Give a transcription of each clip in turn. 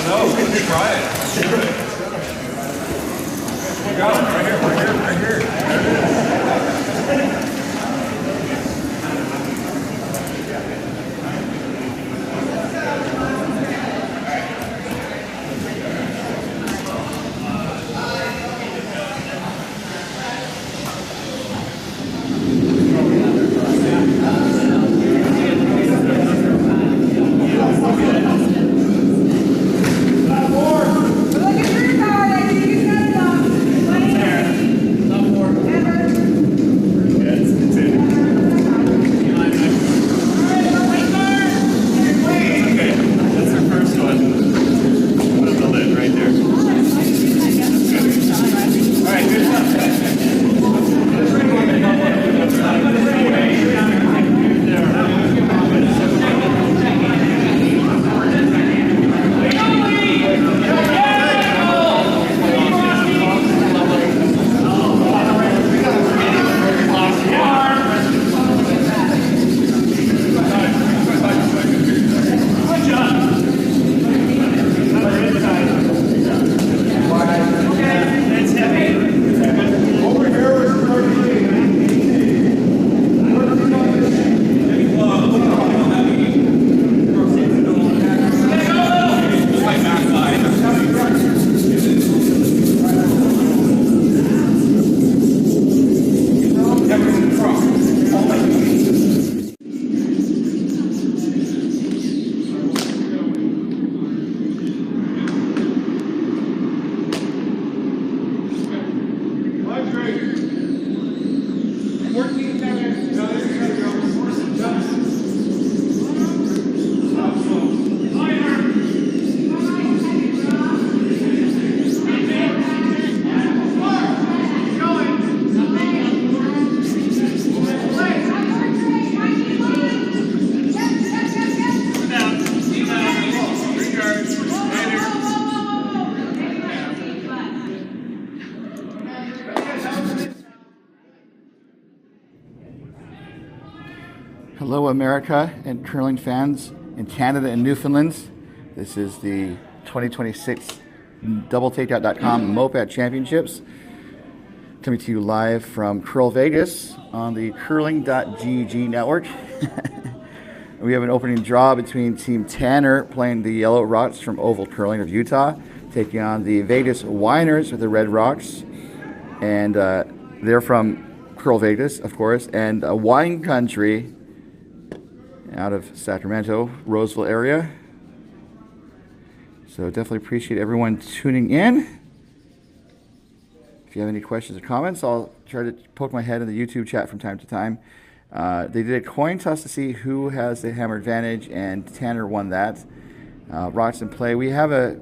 no, let's try it. Let's do it. Here we go. Right here, right here, right here. Hello America and curling fans in Canada and Newfoundland. This is the 2026 doubletakeout.com MoPac Championships, coming to you live from CurlVegas on the curling.gg network. We have an opening draw between Team Tanner playing the Yellow Rocks from Oval Curling of Utah, taking on the Vegas Whiners with the Red Rocks, and they're from CurlVegas, of course, and Wine Country out of Sacramento, Roseville area. So definitely appreciate everyone tuning in. If you have any questions or comments, I'll try to poke my head in the YouTube chat from time to time. They did a coin toss to see who has the hammer advantage, and Tanner won that. Rocks in play. We have a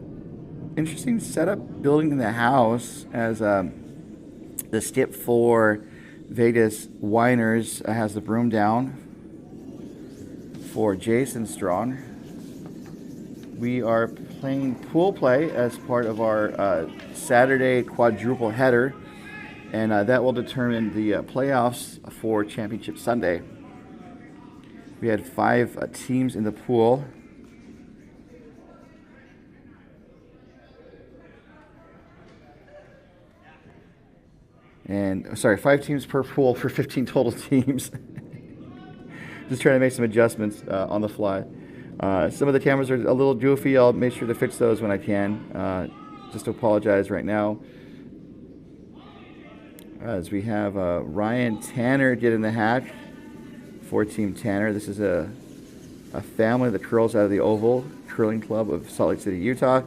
interesting setup building in the house, as the skip for Vegas Whiners has the broom down for Jason Strong. We are playing pool play as part of our Saturday quadruple header, and that will determine the playoffs for Championship Sunday. We had 5 teams in the pool. And sorry, 5 teams per pool for 15 total teams. Just trying to make some adjustments on the fly. Some of the cameras are a little goofy. I'll make sure to fix those when I can. Just to apologize right now. As we have Ryan Tanner get in the hat for Team Tanner. This is a family that curls out of the Oval Curling Club of Salt Lake City, Utah.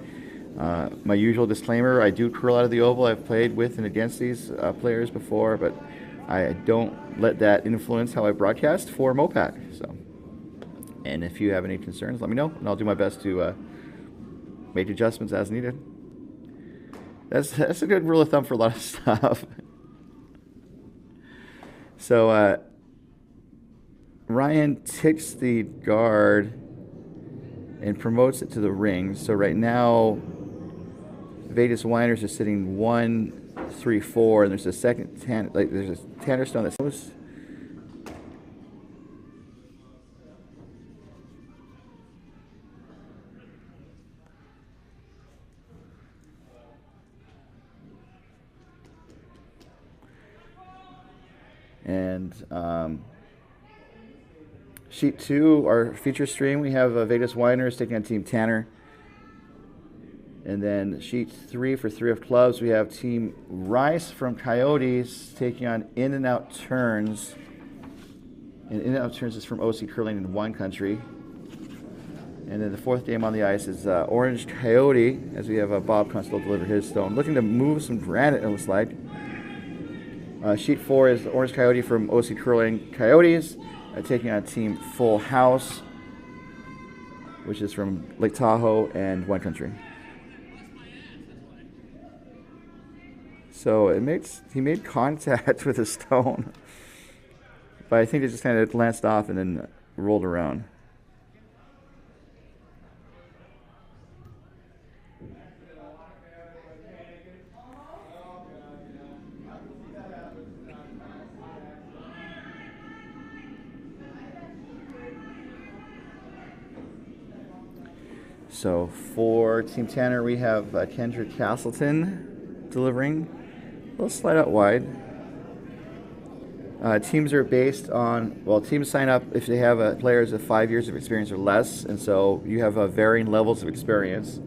My usual disclaimer, I do curl out of the Oval. I've played with and against these players before, but I don't let that influence how I broadcast for MoPac. So, and if you have any concerns, let me know, and I'll do my best to make adjustments as needed. That's a good rule of thumb for a lot of stuff. So Ryan ticks the guard and promotes it to the ring. So right now, Vegas Whiners are sitting 1, 3, 4, and there's a second there's a Tanner stone that's close. And sheet 2, our feature stream, we have Vegas Winers taking on Team Tanner. And then sheet 3 for 3 of clubs, we have Team Rice from Coyotes taking on In and Out Turns. And In and Out Turns is from OC Curling in Wine Country. And then the 4th game on the ice is Orange Coyote, as we have Bob Constable deliver his stone. Looking to move some granite, it looks like. Sheet 4 is Orange Coyote from OC Curling Coyotes, taking on Team Full House, which is from Lake Tahoe and Wine Country. So he made contact with a stone, but I think it just kind of glanced off and then rolled around. So for Team Tanner, we have Kendra Castleton delivering. A little slide out wide. Teams are based on, well, teams sign up if they have players with 5 years of experience or less, and so you have varying levels of experience.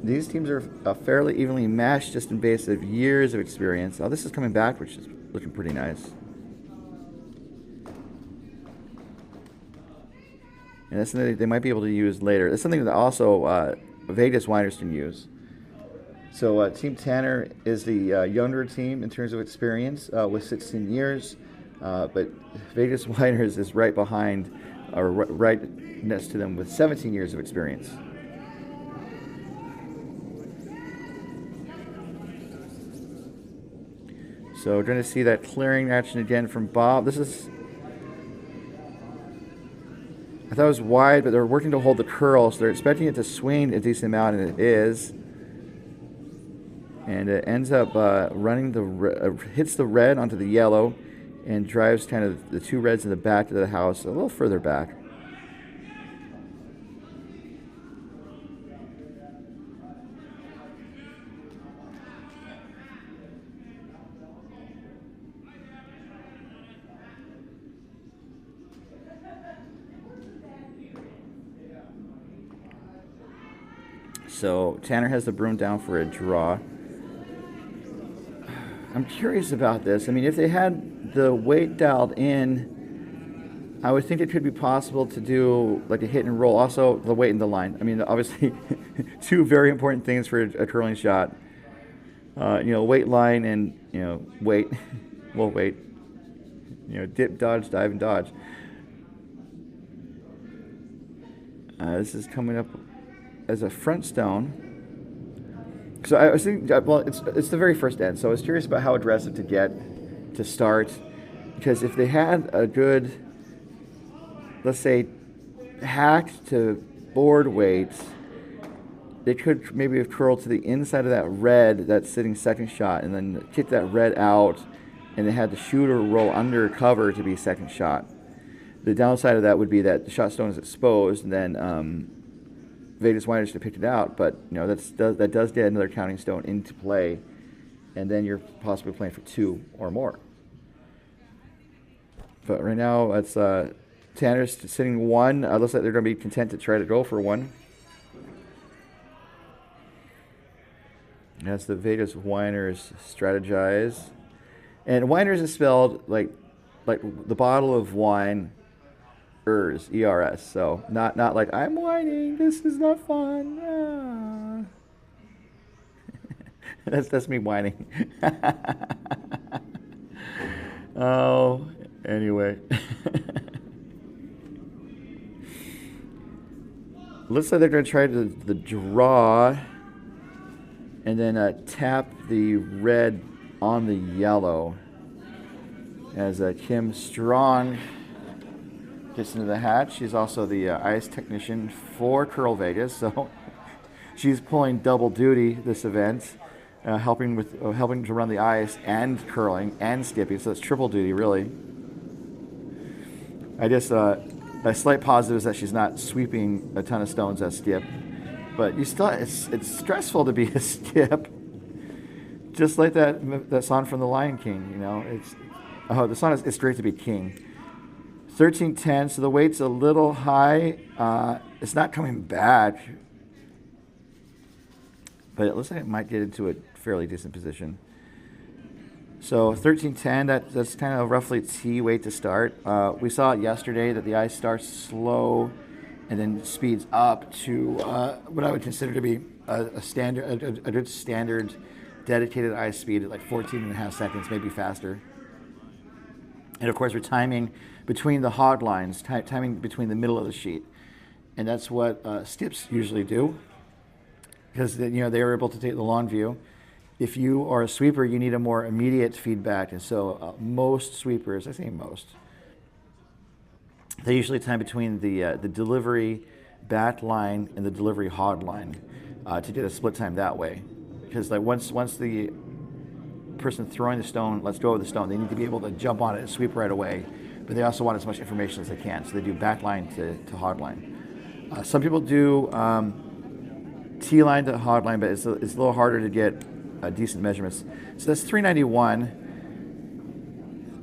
These teams are fairly evenly matched just in base of years of experience. Oh, this is coming back, which is looking pretty nice. And that's something they might be able to use later. That's something that also Vegas Winers can use. So Team Tanner is the younger team in terms of experience with 16 years, but Vegas Winers is right behind, or right next to them with 17 years of experience. So we're going to see that clearing action again from Bob. This is, I thought it was wide, but they're working to hold the curl, so they're expecting it to swing a decent amount, and it is. And it ends up running hits the red onto the yellow and drives kind of the 2 reds in the back of the house a little further back. So Tanner has the broom down for a draw. I'm curious about this. I mean, if they had the weight dialed in, I would think it could be possible to do like a hit and roll. Also, the weight in the line. I mean, obviously, 2 very important things for a curling shot. Weight line and, weight. Well, weight. Dip, dodge, dive, and dodge. This is coming up as a front stone. So I was thinking, well, it's the very first end, so I was curious about how aggressive to get to start, because if they had a good, let's say, hacked to board weight, they could maybe have curled to the inside of that red that's sitting second shot, and then kick that red out, and they had the shooter roll under cover to be second shot. The downside of that would be that the shot stone is exposed, and then Vegas Winers to pick it out, but that does get another counting stone into play, and then you're possibly playing for 2 or more. But right now it's Tanner's sitting 1. Looks like they're going to be content to try to go for 1. As the Vegas Winers strategize, and Winers is spelled like the bottle of wine. ERS, E-R-S, so not like I'm whining, this is not fun. That's me whining. Oh, anyway. Looks like they're going to try the draw and then tap the red on the yellow as Kim Strong gets into the hatch. She's also the ice technician for CurlVegas, so she's pulling double duty this event, helping to run the ice and curling and skipping, so it's triple duty really. I guess a slight positive is that she's not sweeping a ton of stones at skip, but it's stressful to be a skip, just like that song from The Lion King. Oh, this one is straight to be king. 13-10, so the weight's a little high. It's not coming back, but it looks like it might get into a fairly decent position. So 13-10, that's kind of roughly T weight to start. We saw it yesterday that the ice starts slow and then speeds up to what I would consider to be a standard, a good standard dedicated ice speed at like 14.5 seconds, maybe faster. And of course, we're timing between the hog lines, timing between the middle of the sheet, and that's what skips usually do, because they are able to take the long view. If you are a sweeper, you need a more immediate feedback, and so most sweepers, I say most, they usually time between the delivery back line and the delivery hog line to get a split time that way, because like once the person throwing the stone lets go of the stone, they need to be able to jump on it and sweep right away, but they also want as much information as they can, so they do back line to hog line. Some people do T line to hog line, but it's a little harder to get decent measurements. So that's 391,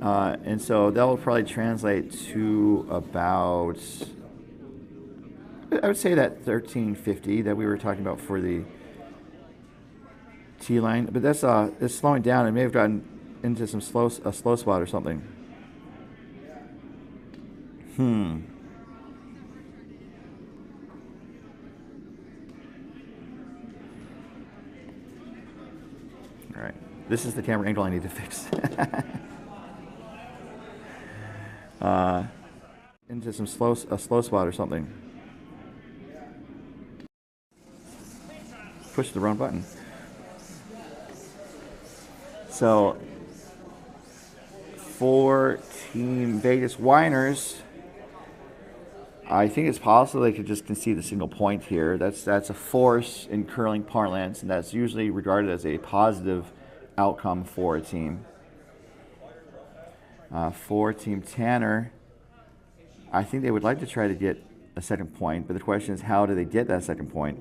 and so that will probably translate to about, I would say, that 1350 that we were talking about for the T line, but that's it's slowing down. It may have gotten into a slow spot or something. All right, this is the camera angle I need to fix. Into a slow spot or something. Push the wrong button. So for Team Vegas Whiners, I think it's possible they could just concede a single point here. That's a force in curling parlance, and that's usually regarded as a positive outcome for a team. For Team Tanner, I think they would like to try to get a second point, but the question is, how do they get that second point?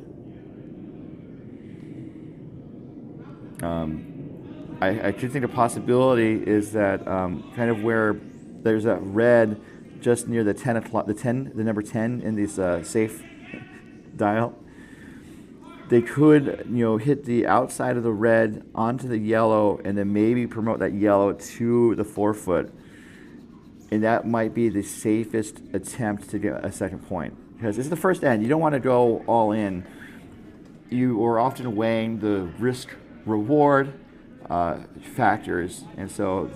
I could think a possibility is that kind of where there's that red just near the 10 o'clock, the number 10 in this safe dial. They could, hit the outside of the red onto the yellow, and then maybe promote that yellow to the forefoot, and that might be the safest attempt to get a second point, because this is the first end. You don't want to go all in. You are often weighing the risk-reward factors, and so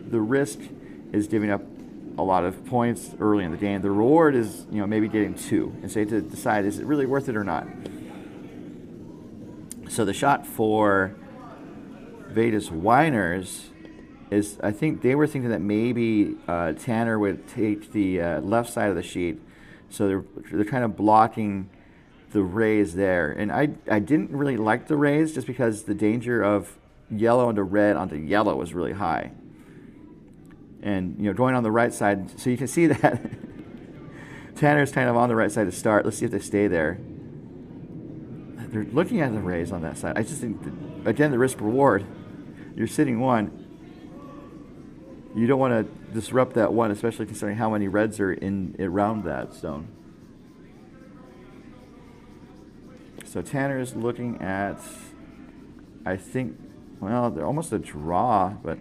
the risk is giving up a lot of points early in the game. The reward is, maybe getting 2, and so you have to decide, is it really worth it or not? So the shot for Vegas Whiners is, I think they were thinking that maybe Tanner would take the left side of the sheet, so they're kind of blocking the raise there. And I didn't really like the raise just because the danger of yellow into red onto yellow was really high. And going on the right side, so you can see that Tanner's kind of on the right side to start. Let's see if they stay there. They're looking at the raise on that side. I just think, again, the risk reward. You're sitting 1. You don't want to disrupt that 1, especially considering how many reds are around that stone. So Tanner is looking at, I think, well, they're almost a draw, but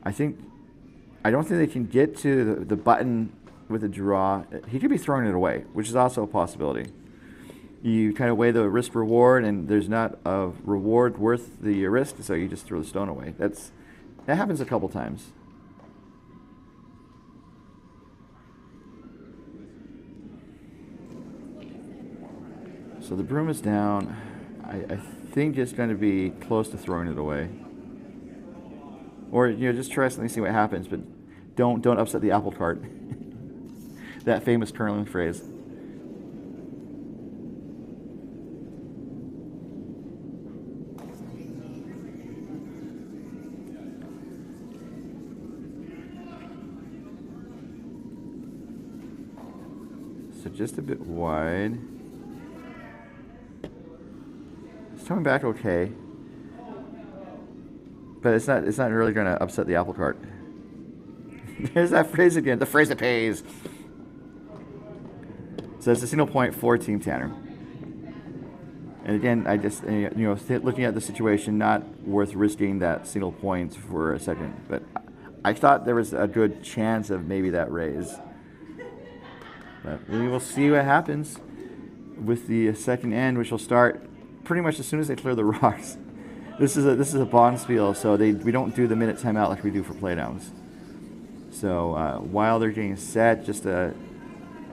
I don't think they can get to the button with a draw. He could be throwing it away, which is also a possibility. You kind of weigh the risk reward, and there's not a reward worth the risk, so you just throw the stone away. That happens a couple times. So the broom is down. I think it's going to be close to throwing it away. Or just try something, see what happens, but don't upset the apple cart. That famous curling phrase. So just a bit wide. It's coming back okay. but it's not really going to upset the apple cart. There's that phrase again, the phrase that pays. So it's a single point for Team Tanner. And again, I just, looking at the situation, not worth risking that single point for a second. But I thought there was a good chance of maybe that raise. But we will see what happens with the second end, which will start pretty much as soon as they clear the rocks. This is a bonspiel, so we don't do the minute timeout like we do for playdowns. So while they're getting set, just a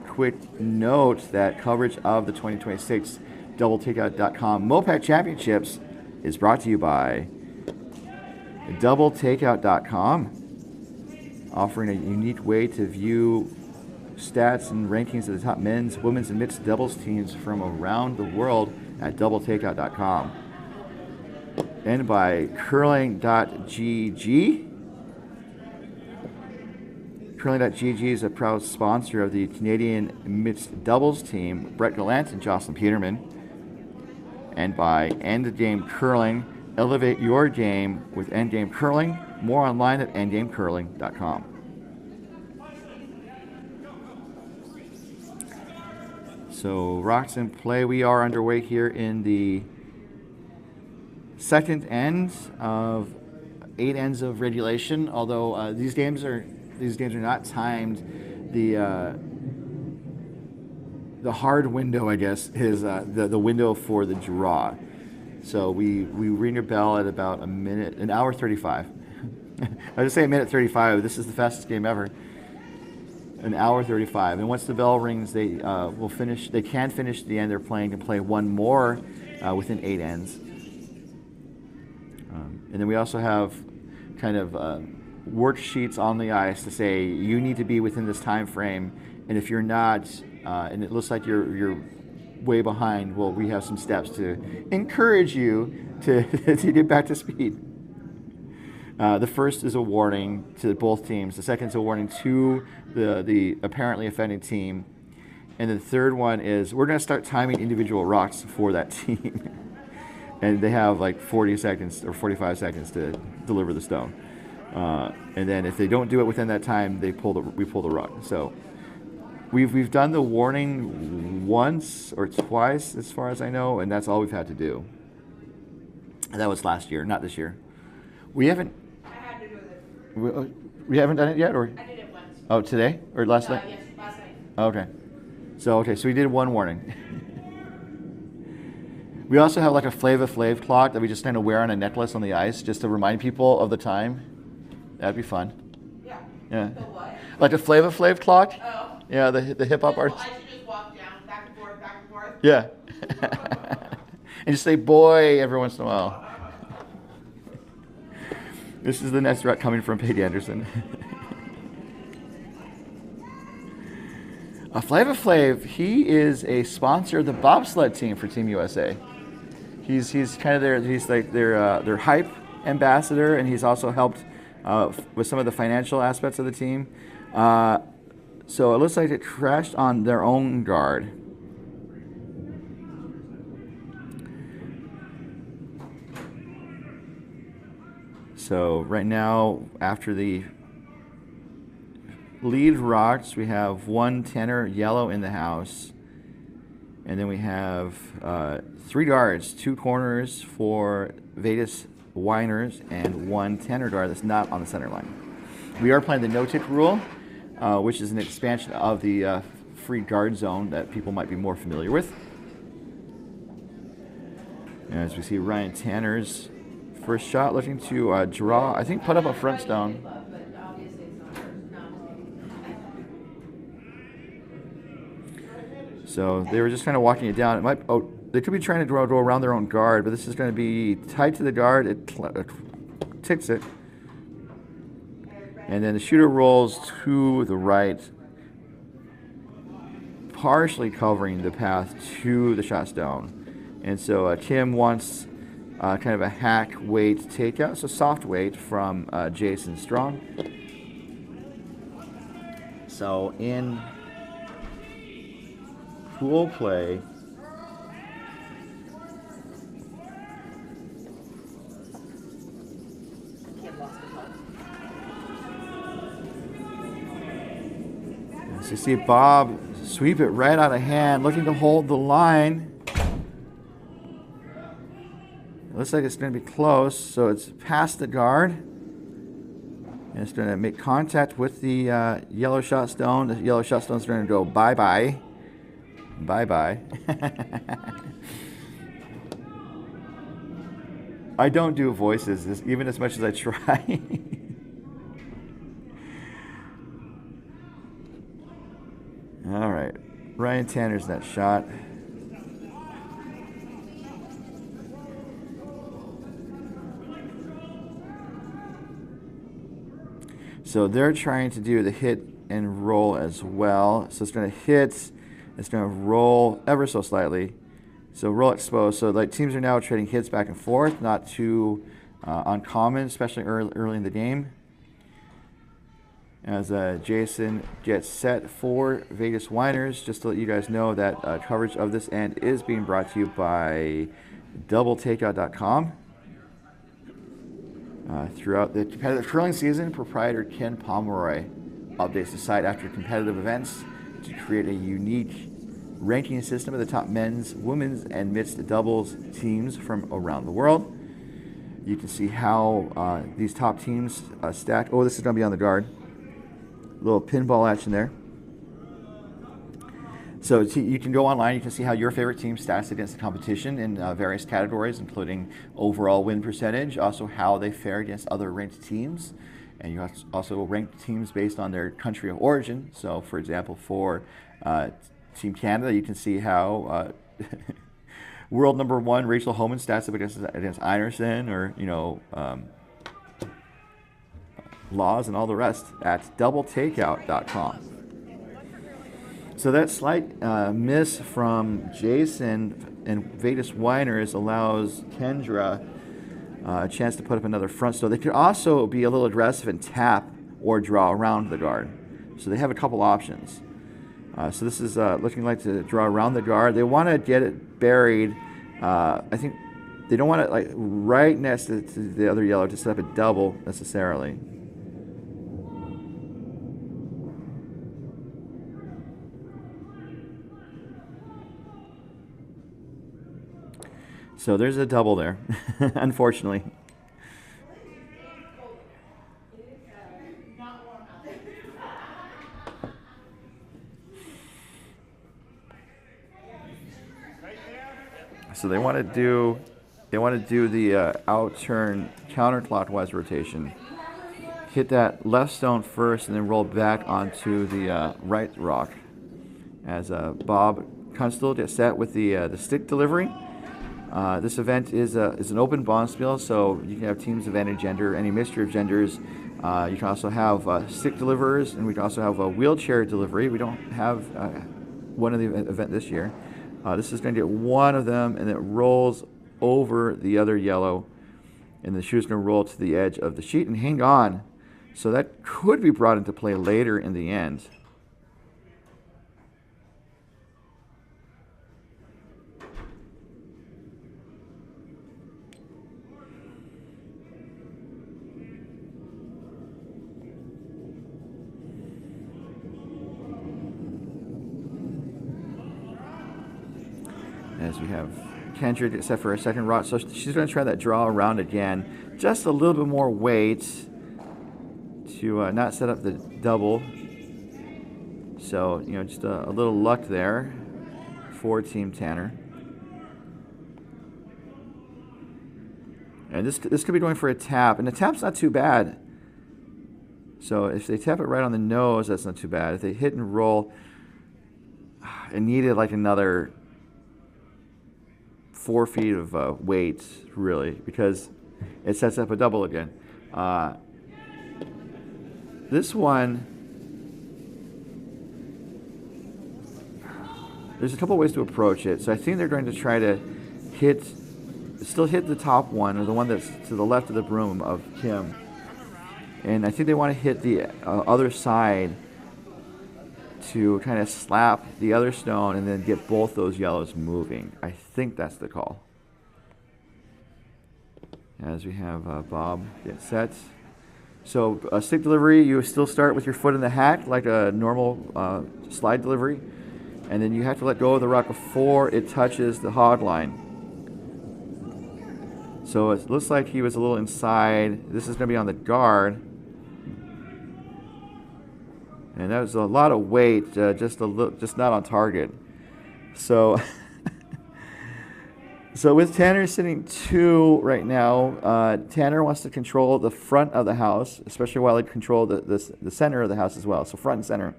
quick note that coverage of the 2026 doubletakeout.com MoPac Championships is brought to you by doubletakeout.com, offering a unique way to view stats and rankings of the top men's, women's, and mixed doubles teams from around the world at doubletakeout.com. And by curling.gg. Curling.gg is a proud sponsor of the Canadian mixed doubles team, Brett Gallant and Jocelyn Peterman. And by Endgame Curling, elevate your game with Endgame Curling. More online at endgamecurling.com. So rocks in play. We are underway here in the second end of 8 ends of regulation. Although these games are not timed. The hard window, I guess, is the window for the draw. So we ring a bell at about an hour 35. I just say a minute 35. This is the fastest game ever. An hour 35, and once the bell rings, they will finish. They can finish the end they're playing and play one more within 8 ends. And then we also have kind of worksheets on the ice to say you need to be within this time frame, and if you're not, and it looks like you're way behind, well, we have some steps to encourage you to to get back to speed. The first is a warning to both teams. The second is a warning to the apparently offending team. And the third one is we're going to start timing individual rocks for that team. And they have like 40 seconds or 45 seconds to deliver the stone. And then if they don't do it within that time, we pull the rock. So we've done the warning once or twice as far as I know, and that's all we've had to do. And that was last year, not this year. We haven't done it yet, or? I did it once. Oh, today or last night? Yes, last night. Okay. So we did one warning. We also have like a Flava Flav clock that we just kind of wear on a necklace on the ice just to remind people of the time. That'd be fun. Yeah. Yeah. The what? Like a Flava Flav clock. Oh. Yeah, the hip hop artist. I should just walk down, back and forth, back and forth. Yeah. And just say "boy" every once in a while. This is the next threat coming from Peggy Anderson. Flava Flav, he is a sponsor of the bobsled team for Team USA. He's kind of their hype ambassador, and he's also helped with some of the financial aspects of the team. So it looks like it crashed on their own guard. So right now, after the lead rocks, we have 1 tenor yellow in the house. And then we have 3 guards, 2 corners for Vegas whiners, and 1 tenor guard that's not on the center line. We are playing the no-tick rule, which is an expansion of the free guard zone that people might be more familiar with. And as we see Ryan Tanner's first shot, looking to draw, I think put up a front stone. So they were just kind of walking it down. They could be trying to go around their own guard, but this is going to be tight to the guard. It ticks it. And then the shooter rolls to the right, partially covering the path to the shot stone. And so Kim wants kind of a hack weight takeout, so soft weight from Jason Strong. So in pool play, So you see Bob sweep it right out of hand, looking to hold the line. It looks like it's going to be close, so it's past the guard. And it's going to make contact with the yellow shot stone. The yellow shot stone is going to go bye-bye. Bye-bye. I don't do voices, even as much as I try. All right, Ryan Tanner's that shot. So they're trying to do the hit and roll as well. So it's going to hit, it's going to roll ever so slightly. So roll exposed. So like teams are now trading hits back and forth, not too uncommon, especially early in the game. As Jason gets set for Vegas Winers, just to let you guys know that coverage of this end is being brought to you by doubletakeout.com. Throughout the competitive curling season, proprietor Ken Pomeroy updates the site after competitive events to create a unique ranking system of the top men's, women's, and mixed doubles teams from around the world. You can see how these top teams stack. Oh, this is going to be on the guard. Little pinball action there. So you can go online, you can see how your favorite team stacks against the competition in various categories, including overall win percentage, also how they fare against other ranked teams. And you also rank teams based on their country of origin. So for example, for Team Canada, you can see how world number 1 Rachel Homan stats up against Einerson, or Laws and all the rest at doubletakeout.com. So that slight miss from Jason and Vegas Winers allows Kendra a chance to put up another front stone. They could also be a little aggressive and tap or draw around the guard. So they have a couple options. So this is looking like to draw around the guard. They want to get it buried. I think they don't want it like right next to the other yellow to set up a double necessarily. So there's a double there, unfortunately. So they want to do the out turn counterclockwise rotation. Hit that left stone first and then roll back onto the right rock. As Bob Kunstler gets set with the stick delivery. This event is an open bonspiel, so you can have teams of any gender, any mixture of genders. You can also have stick deliverers, and we can also have a wheelchair delivery. We don't have one of the event this year. This is going to get one of them, and it rolls over the other yellow, and the shoe is going to roll to the edge of the sheet and hang on. So that could be brought into play later in the end. As we have Kendra get set for a second rock, so she's going to try that draw around again. Just a little bit more weight to not set up the double. So, just a little luck there for Team Tanner. And this could be going for a tap, and the tap's not too bad. So if they tap it right on the nose, that's not too bad. If they hit and roll, it needed like another 4 feet of weight, really, because it sets up a double again. This one, there's a couple ways to approach it. So I think they're going to try to still hit the top one, or the one that's to the left of the broom of Kim. And I think they want to hit the other side to kind of slap the other stone and then get both those yellows moving. I think that's the call. As we have Bob get set. So a stick delivery, you still start with your foot in the hack like a normal slide delivery, and then you have to let go of the rock before it touches the hog line. So it looks like he was a little inside. This is going to be on the guard. And that was a lot of weight, just not on target. So, so with Tanner sitting 2 right now, Tanner wants to control the front of the house, especially while he controls the center of the house as well. So front and center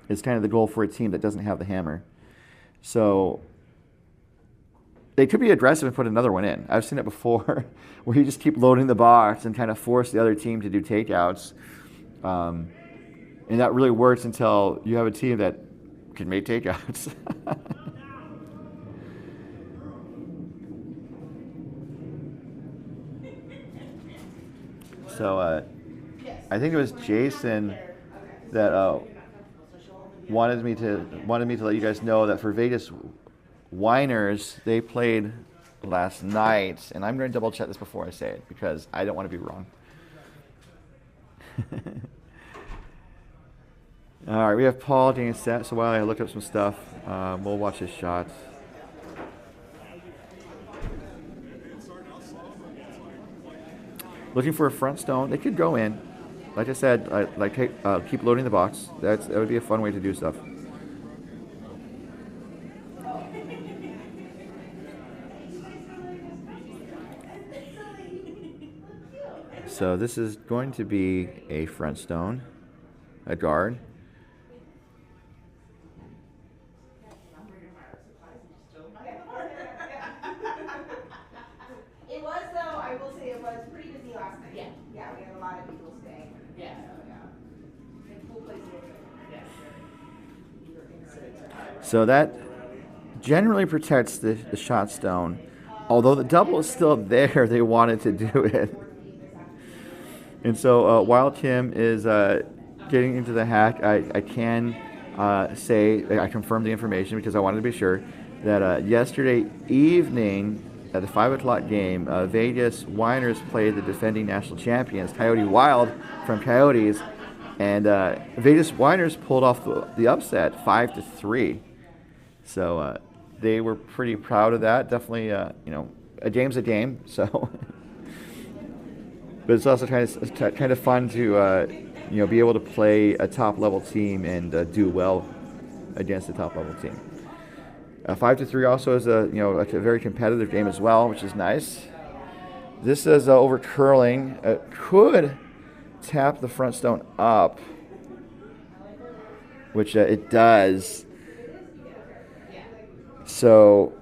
is kind of the goal for a team that doesn't have the hammer. So they could be aggressive and put another one in. I've seen it before, where you just keep loading the box and kind of force the other team to do takeouts. And that really works until you have a team that can make takeouts. So I think it was Jason that wanted me to let you guys know that for Vegas Whiners, they played last night, and I'm going to double check this before I say it because I don't want to be wrong. All right, we have Paul getting set, so while I look up some stuff, we'll watch his shot. Looking for a front stone. They could go in. Like I said, keep loading the box. That would be a fun way to do stuff. So this is going to be a front stone, a guard. It was, though, I will say it was pretty busy last night. Yeah. Yeah, we had a lot of people staying. Yeah. And full place open. So that generally protects the shot stone. Although the double is still there, they wanted to do it. And so while Tim is getting into the hack, I can say, I confirmed the information because I wanted to be sure that yesterday evening at the 5 o'clock game, Vegas Whiners played the defending national champions, Coyote Wild from Coyotes, and Vegas Whiners pulled off the upset 5-3. So they were pretty proud of that. Definitely, a game's a game. So, but it's also kind of fun to be able to play a top level team and do well against a top level team. 5-3 also is a very competitive game as well, which is nice. This is over curling. Could tap the front stone up, which it does. So,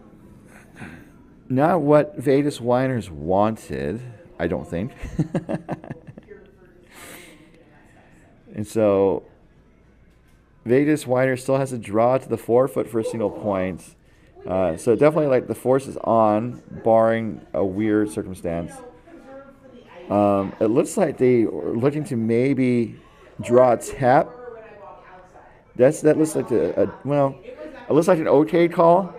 not what Vegas Whiners wanted, I don't think. And so, Vegas Whiners still has to draw to the forefoot for a single point. So definitely, like, the force is on, barring a weird circumstance. It looks like they are looking to maybe draw a tap. That looks like it looks like an okay call.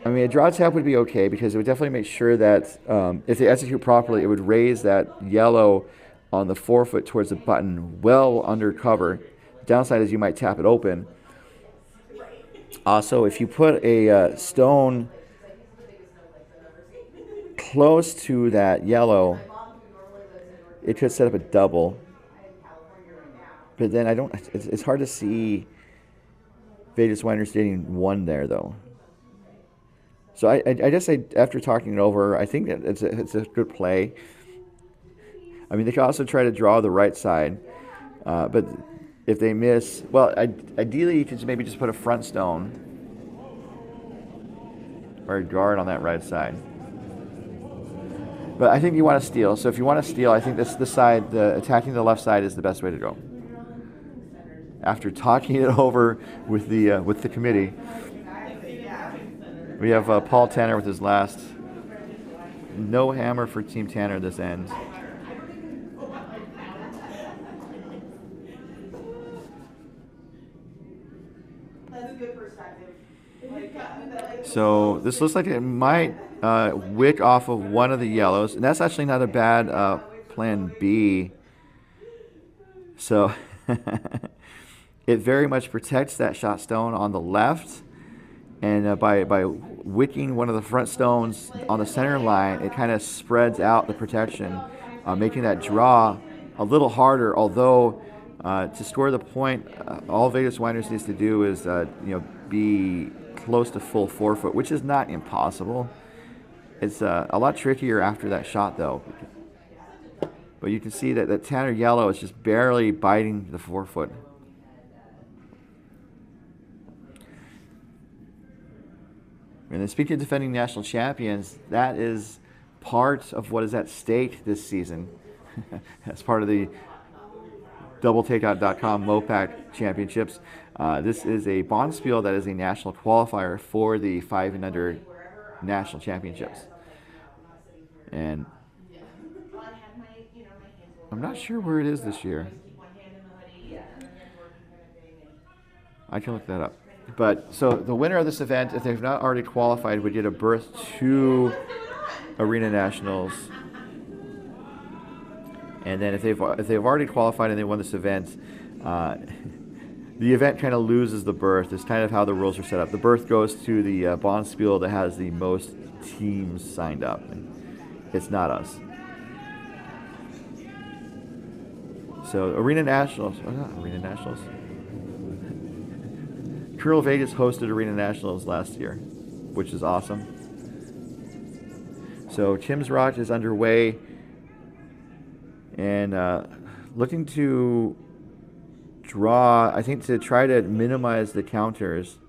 I mean, a draw tap would be okay because it would definitely make sure that if they execute properly, it would raise that yellow on the forefoot towards the button well under cover. Downside is you might tap it open. Also, if you put a stone close to that yellow, it could set up a double. But then it's hard to see Vegas Whiners getting one there, though. So I guess after talking it over, I think that it's a good play. I mean, they could also try to draw the right side, but if they miss, well, ideally you could maybe just put a front stone or a guard on that right side. But I think you want to steal. So if you want to steal, I think this side, attacking the left side, is the best way to go. After talking it over with the committee, we have Paul Tanner with his last. No hammer for Team Tanner this end. So this looks like it might wick off of one of the yellows, and that's actually not a bad plan B. So it very much protects that shot stone on the left. And by wicking one of the front stones on the center line, it kind of spreads out the protection, making that draw a little harder. Although to score the point, all Vegas Winders needs to do is be close to full forefoot, which is not impossible. It's a lot trickier after that shot, though. But you can see that that tanner yellow is just barely biting the forefoot. And then speaking of defending national champions, that is part of what is at stake this season. As part of the doubletakeout.com MoPac Championships. This is a bonspiel that is a national qualifier for the 5 and under national championships. And I'm not sure where it is this year. I can look that up. But so the winner of this event, if they've not already qualified, would get a berth to Arena Nationals. And then if they've already qualified and they won this event, the event kind of loses the berth. It's kind of how the rules are set up. The berth goes to the bonspiel that has the most teams signed up, and it's not us. So Arena Nationals, not Arena Nationals. CurlVegas hosted Arena Nationals last year, which is awesome. So Tim's Rock is underway, and looking to draw, I think, to try to minimize the counters.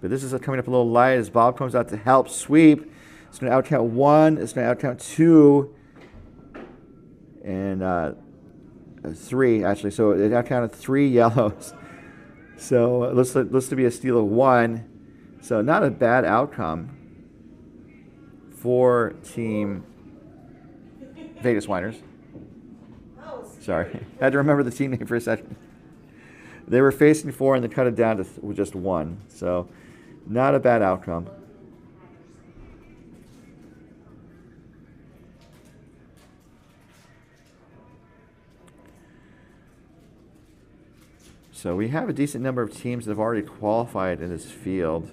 But this is coming up a little light as Bob comes out to help sweep. It's going to outcount 1, it's going to outcount 2, and 3, actually. So it outcounted 3 yellows. So let's to be a steal of 1. So not a bad outcome for Team Vegas Winders. Sorry, I had to remember the team name for a second. They were facing 4 and they cut it down to just 1. So not a bad outcome. So we have a decent number of teams that have already qualified in this field.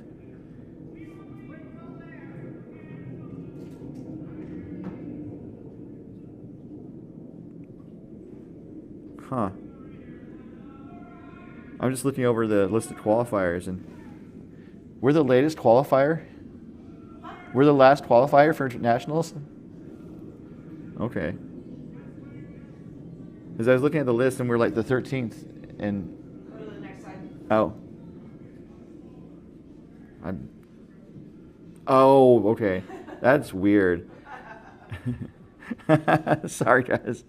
Huh. I'm just looking over the list of qualifiers, and we're the latest qualifier? We're the last qualifier for nationals? Okay. As I was looking at the list, and we're like the 13th, and oh. Oh, okay. That's weird. Sorry, guys.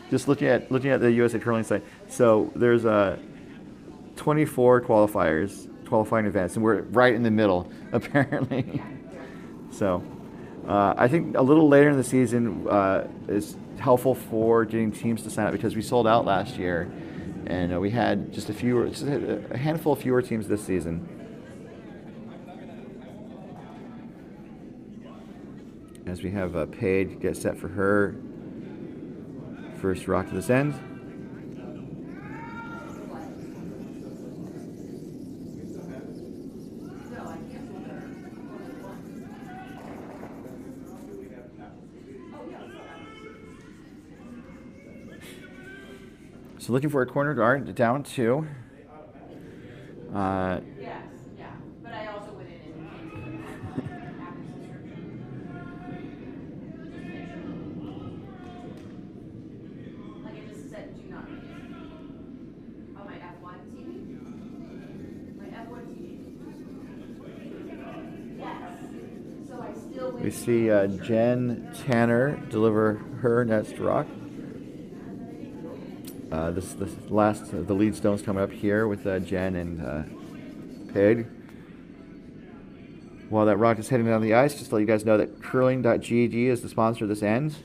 Just looking at the USA curling site. So there's 24 qualifying events, and we're right in the middle, apparently. So I think a little later in the season is helpful for getting teams to sign up, because we sold out last year. And we had just a handful of fewer teams this season. As we have Paige get set for her first rock to this end. So looking for a corner guard, down 2. Yes, yeah, but I also went in and like I just said, do not read it. Oh, my F1 TV? My F1 TV. Yes. So I still went. We see Jen Tanner deliver her next rock. The lead stone's coming up here with Jen and Pig. While that rock is heading down the ice, just to let you guys know that curling.gg is the sponsor of this end.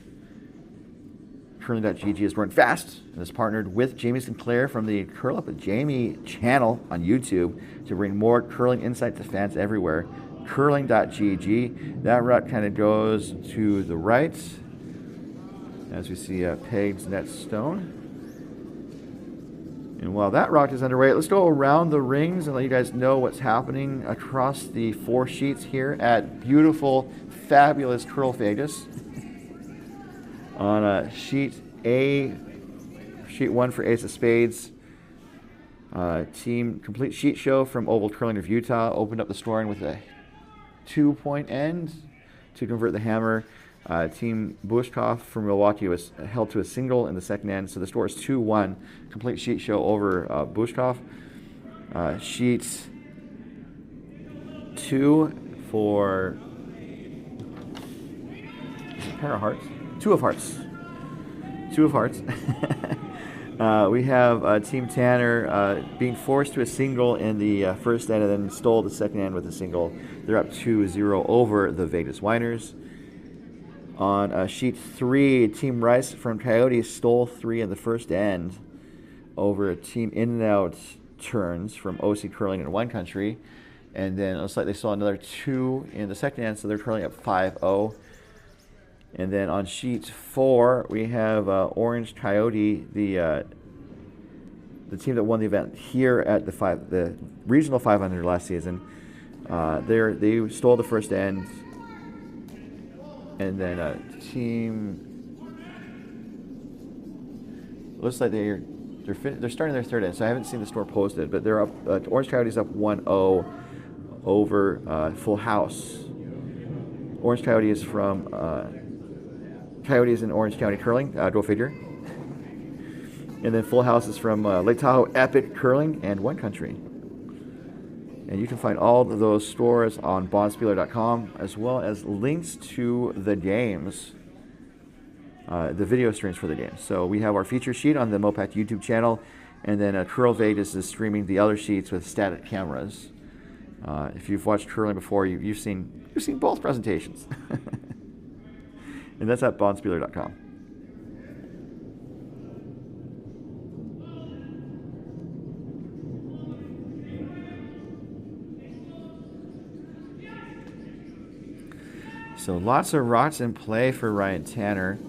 Curling.gg is growing fast and is partnered with Jamie Sinclair from the Curl Up with Jamie channel on YouTube to bring more curling insight to fans everywhere. Curling.gg. That rock kind of goes to the right. As we see Peg's net stone. And while that rock is underway, let's go around the rings and let you guys know what's happening across the 4 sheets here at beautiful, fabulous CurlVegas. On sheet A, sheet 1 for Ace of Spades, team complete sheet show from Oval Curling of Utah opened up the scoring with a 2-point end to convert the hammer. Team Bushkoff from Milwaukee was held to a single in the second end, so the score is 2-1. Complete sheet show over Bushkoff. Sheet 2 for a pair of hearts. 2 of hearts. 2 of hearts. We have Team Tanner being forced to a single in the first end and then stole the second end with a single. They're up 2-0 over the Vegas Whiners. On sheet 3, Team Rice from Coyote stole 3 in the first end over Team In-N-Out Turns from OC Curling in One Country. And then it looks like they stole another 2 in the second end, so they're curling up 5-0. And then on sheet 4, we have Orange Coyote, the team that won the event here at the regional 500 last season. They stole the first end. And then looks like they're starting their third end, so I haven't seen the score posted, but they're up. Orange Coyote's up 1-0 over Full House. Orange Coyote is from Coyotes in Orange County Curling, go figure. And then Full House is from Lake Tahoe Epic Curling and One Country. And you can find all of those scores on bondspieler.com, as well as links to the games, the video streams for the games. So we have our feature sheet on the MoPac YouTube channel, and then CurlVegas is streaming the other sheets with static cameras. If you've watched curling before, you've seen both presentations. And that's at bondspieler.com. So lots of rocks in play for Ryan Tanner.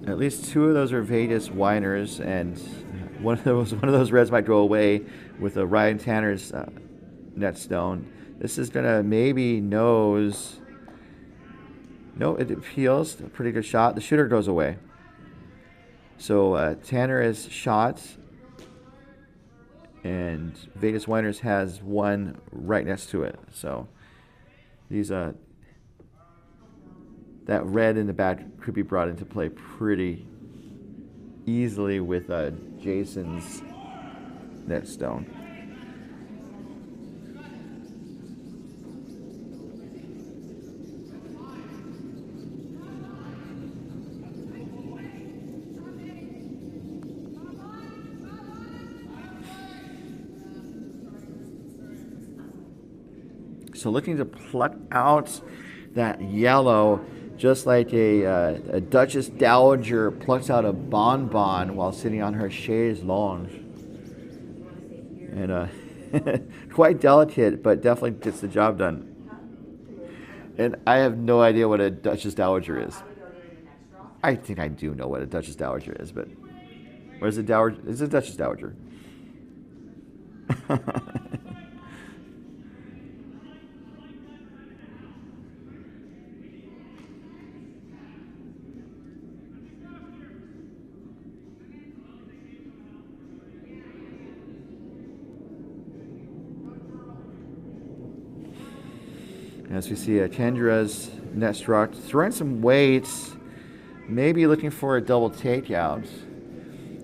At least 2 of those are Vegas Whiners, and one of those reds might go away with a Ryan Tanner's net stone. This is gonna maybe nose. No, it peels. A pretty good shot. The shooter goes away. So Tanner is shot, and Vegas Whiners has 1 right next to it. So these that red in the back could be brought into play pretty easily with Jason's net stone. So looking to pluck out that yellow, just like a Duchess Dowager plucks out a bonbon while sitting on her chaise lounge. And quite delicate, but definitely gets the job done. And I have no idea what a Duchess Dowager is. I think I do know what a Duchess Dowager is, but what is a Dowager? It's a Duchess Dowager. As we see Kendra's net struck, throwing some weights, maybe looking for a double takeout.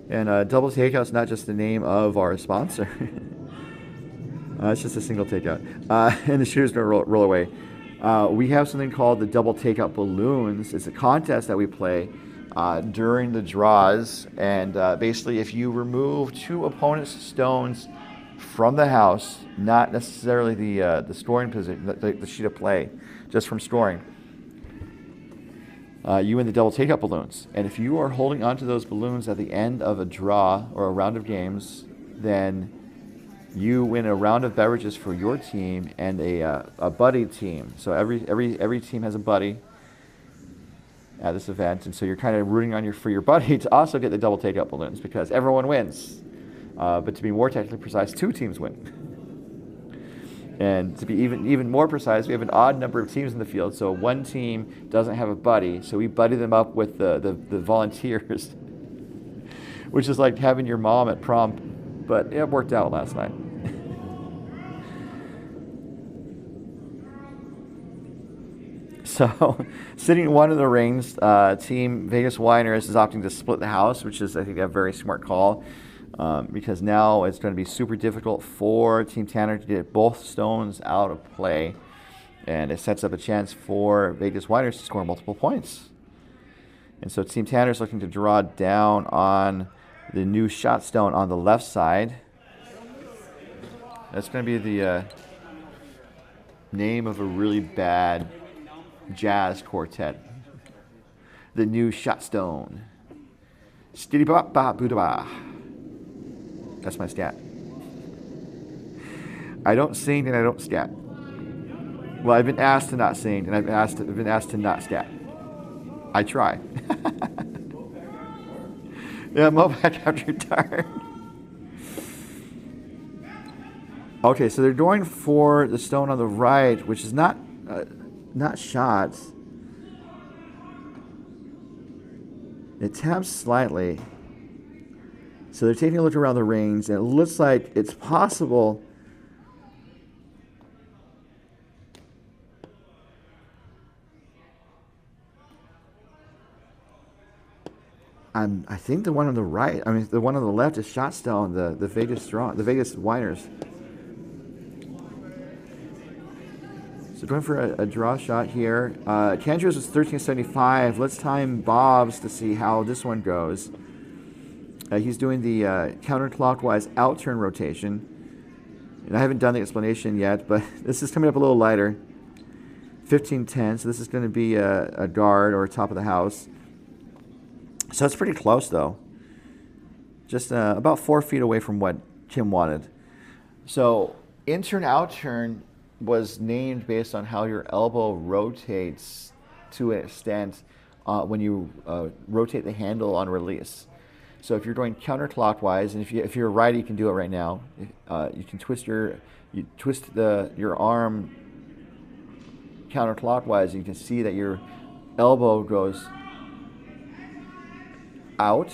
And double takeout is not just the name of our sponsor. It's just a single takeout. And the shooter's going to roll away. We have something called the double takeout balloons. It's a contest that we play during the draws. And basically, if you remove 2 opponents' stones from the house, not necessarily the scoring position, the sheet of play, just from scoring, you win the double takeout balloons. And if you are holding onto those balloons at the end of a draw or a round of games, then you win a round of beverages for your team and a buddy team. So every team has a buddy, at this event, and so you're kind of rooting for your buddy to also get the double takeout balloons because everyone wins. But to be more technically precise, 2 teams win. And to be even more precise, we have an odd number of teams in the field, so one team doesn't have a buddy, so we buddy them up with the volunteers, which is like having your mom at prom, but it worked out last night. So, sitting in one of the rings, Team Vegas Winers is opting to split the house, which is, I think, a very smart call. Because now it's going to be super difficult for Team Tanner to get both stones out of play. And it sets up a chance for Vegas Winers to score multiple points. And so Team Tanner is looking to draw down on the new shot stone on the left side. That's going to be the name of a really bad jazz quartet. The new shot stone. Skiddy-bop-bop-boo-da-ba. That's my stat. I don't sing and I don't stat. Well, I've been asked to not sing and I've been asked to not stat. I try. Yeah, MoPac after dark. Okay, so they're going for the stone on the right, which is not shot. It taps slightly. So they're taking a look around the rings, and it looks like it's possible I think the one on the right, the one on the left is shot stone, the Vegas Winers. So going for a draw shot here. Kendrew's is 1375. Let's time Bob's to see how this one goes. He's doing the counterclockwise out-turn rotation. And I haven't done the explanation yet, but this is coming up a little lighter. 1510, so this is going to be a guard or top of the house. So it's pretty close, though. Just about 4 feet away from what Kim wanted. So in-turn, out-turn was named based on how your elbow rotates to an extent when you rotate the handle on release. So if you're going counterclockwise, and if you're a righty, you can do it right now. You can twist your arm counterclockwise, and you can see that your elbow goes out.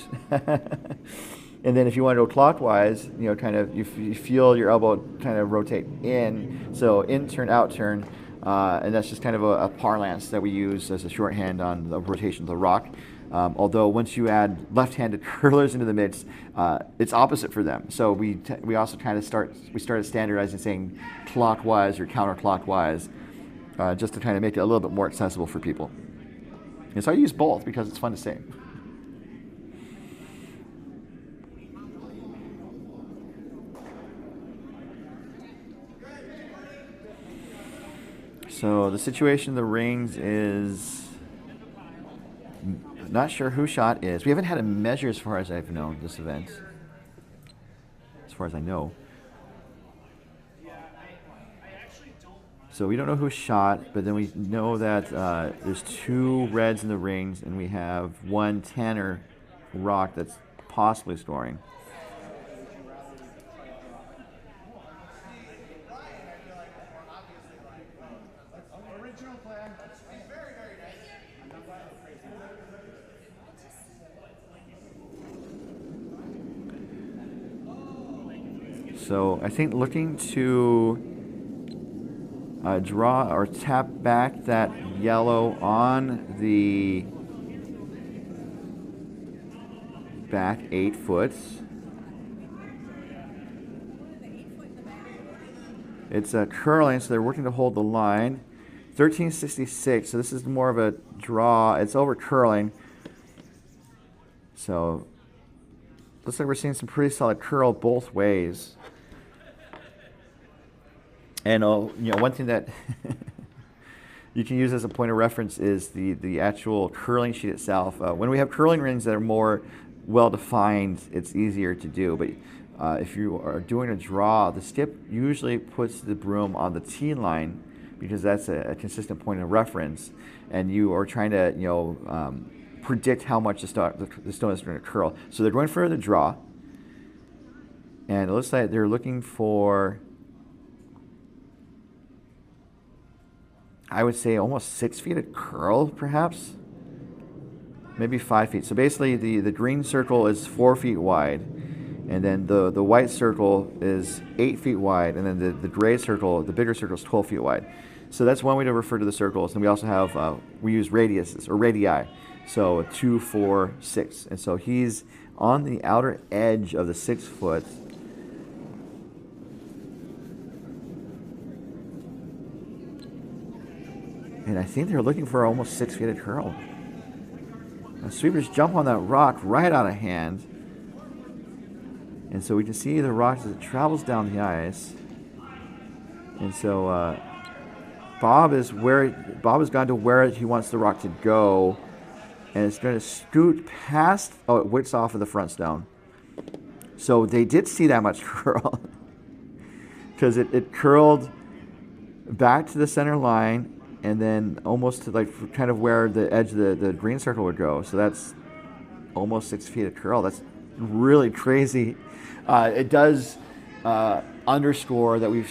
And then if you want to go clockwise, you feel your elbow kind of rotate in. So in turn, out turn, and that's just kind of a parlance that we use as a shorthand on the rotation of the rock. Although once you add left-handed curlers into the mix, it's opposite for them. So we also kind of started standardizing saying clockwise or counterclockwise, just to kind of make it a little bit more accessible for people. And so I use both because it's fun to say. So the situation in the rings is not sure who shot is. We haven't had a measure as far as I've known this event. As far as I know. So we don't know who shot, but then we know that there's 2 reds in the rings, and we have 1 Tanner rock that's possibly scoring. So I think looking to draw or tap back that yellow on the back 8 foot. It's curling, so they're working to hold the line. 1366, so this is more of a draw. It's over curling. So looks like we're seeing some pretty solid curl both ways. And one thing that you can use as a point of reference is the actual curling sheet itself. When we have curling rings that are more well-defined, it's easier to do. But if you are doing a draw, the skip usually puts the broom on the tee line because that's a consistent point of reference, and you are trying to, predict how much the stone is going to curl. So they're going for the draw, and it looks like they're looking for, I would say, almost 6 feet of curl, perhaps, maybe 5 feet. So basically, the green circle is 4 feet wide, and then the white circle is 8 feet wide, and then the gray circle, the bigger circle, is 12 feet wide. So that's one way to refer to the circles. And we also have, we use radiuses, or radii. So 2, 4, 6. And so he's on the outer edge of the 6 foot. And I think they're looking for almost 6 feet of curl. Now, sweepers jump on that rock right out of hand. And so we can see the rock as it travels down the ice. And so Bob has gone to where he wants the rock to go. And it's going to scoot past, it whips off of the front stone. So they did see that much curl. Because it curled back to the center line, and then almost to like kind of where the edge of the green circle would go. So that's almost 6 feet of curl. That's really crazy. It does underscore that we've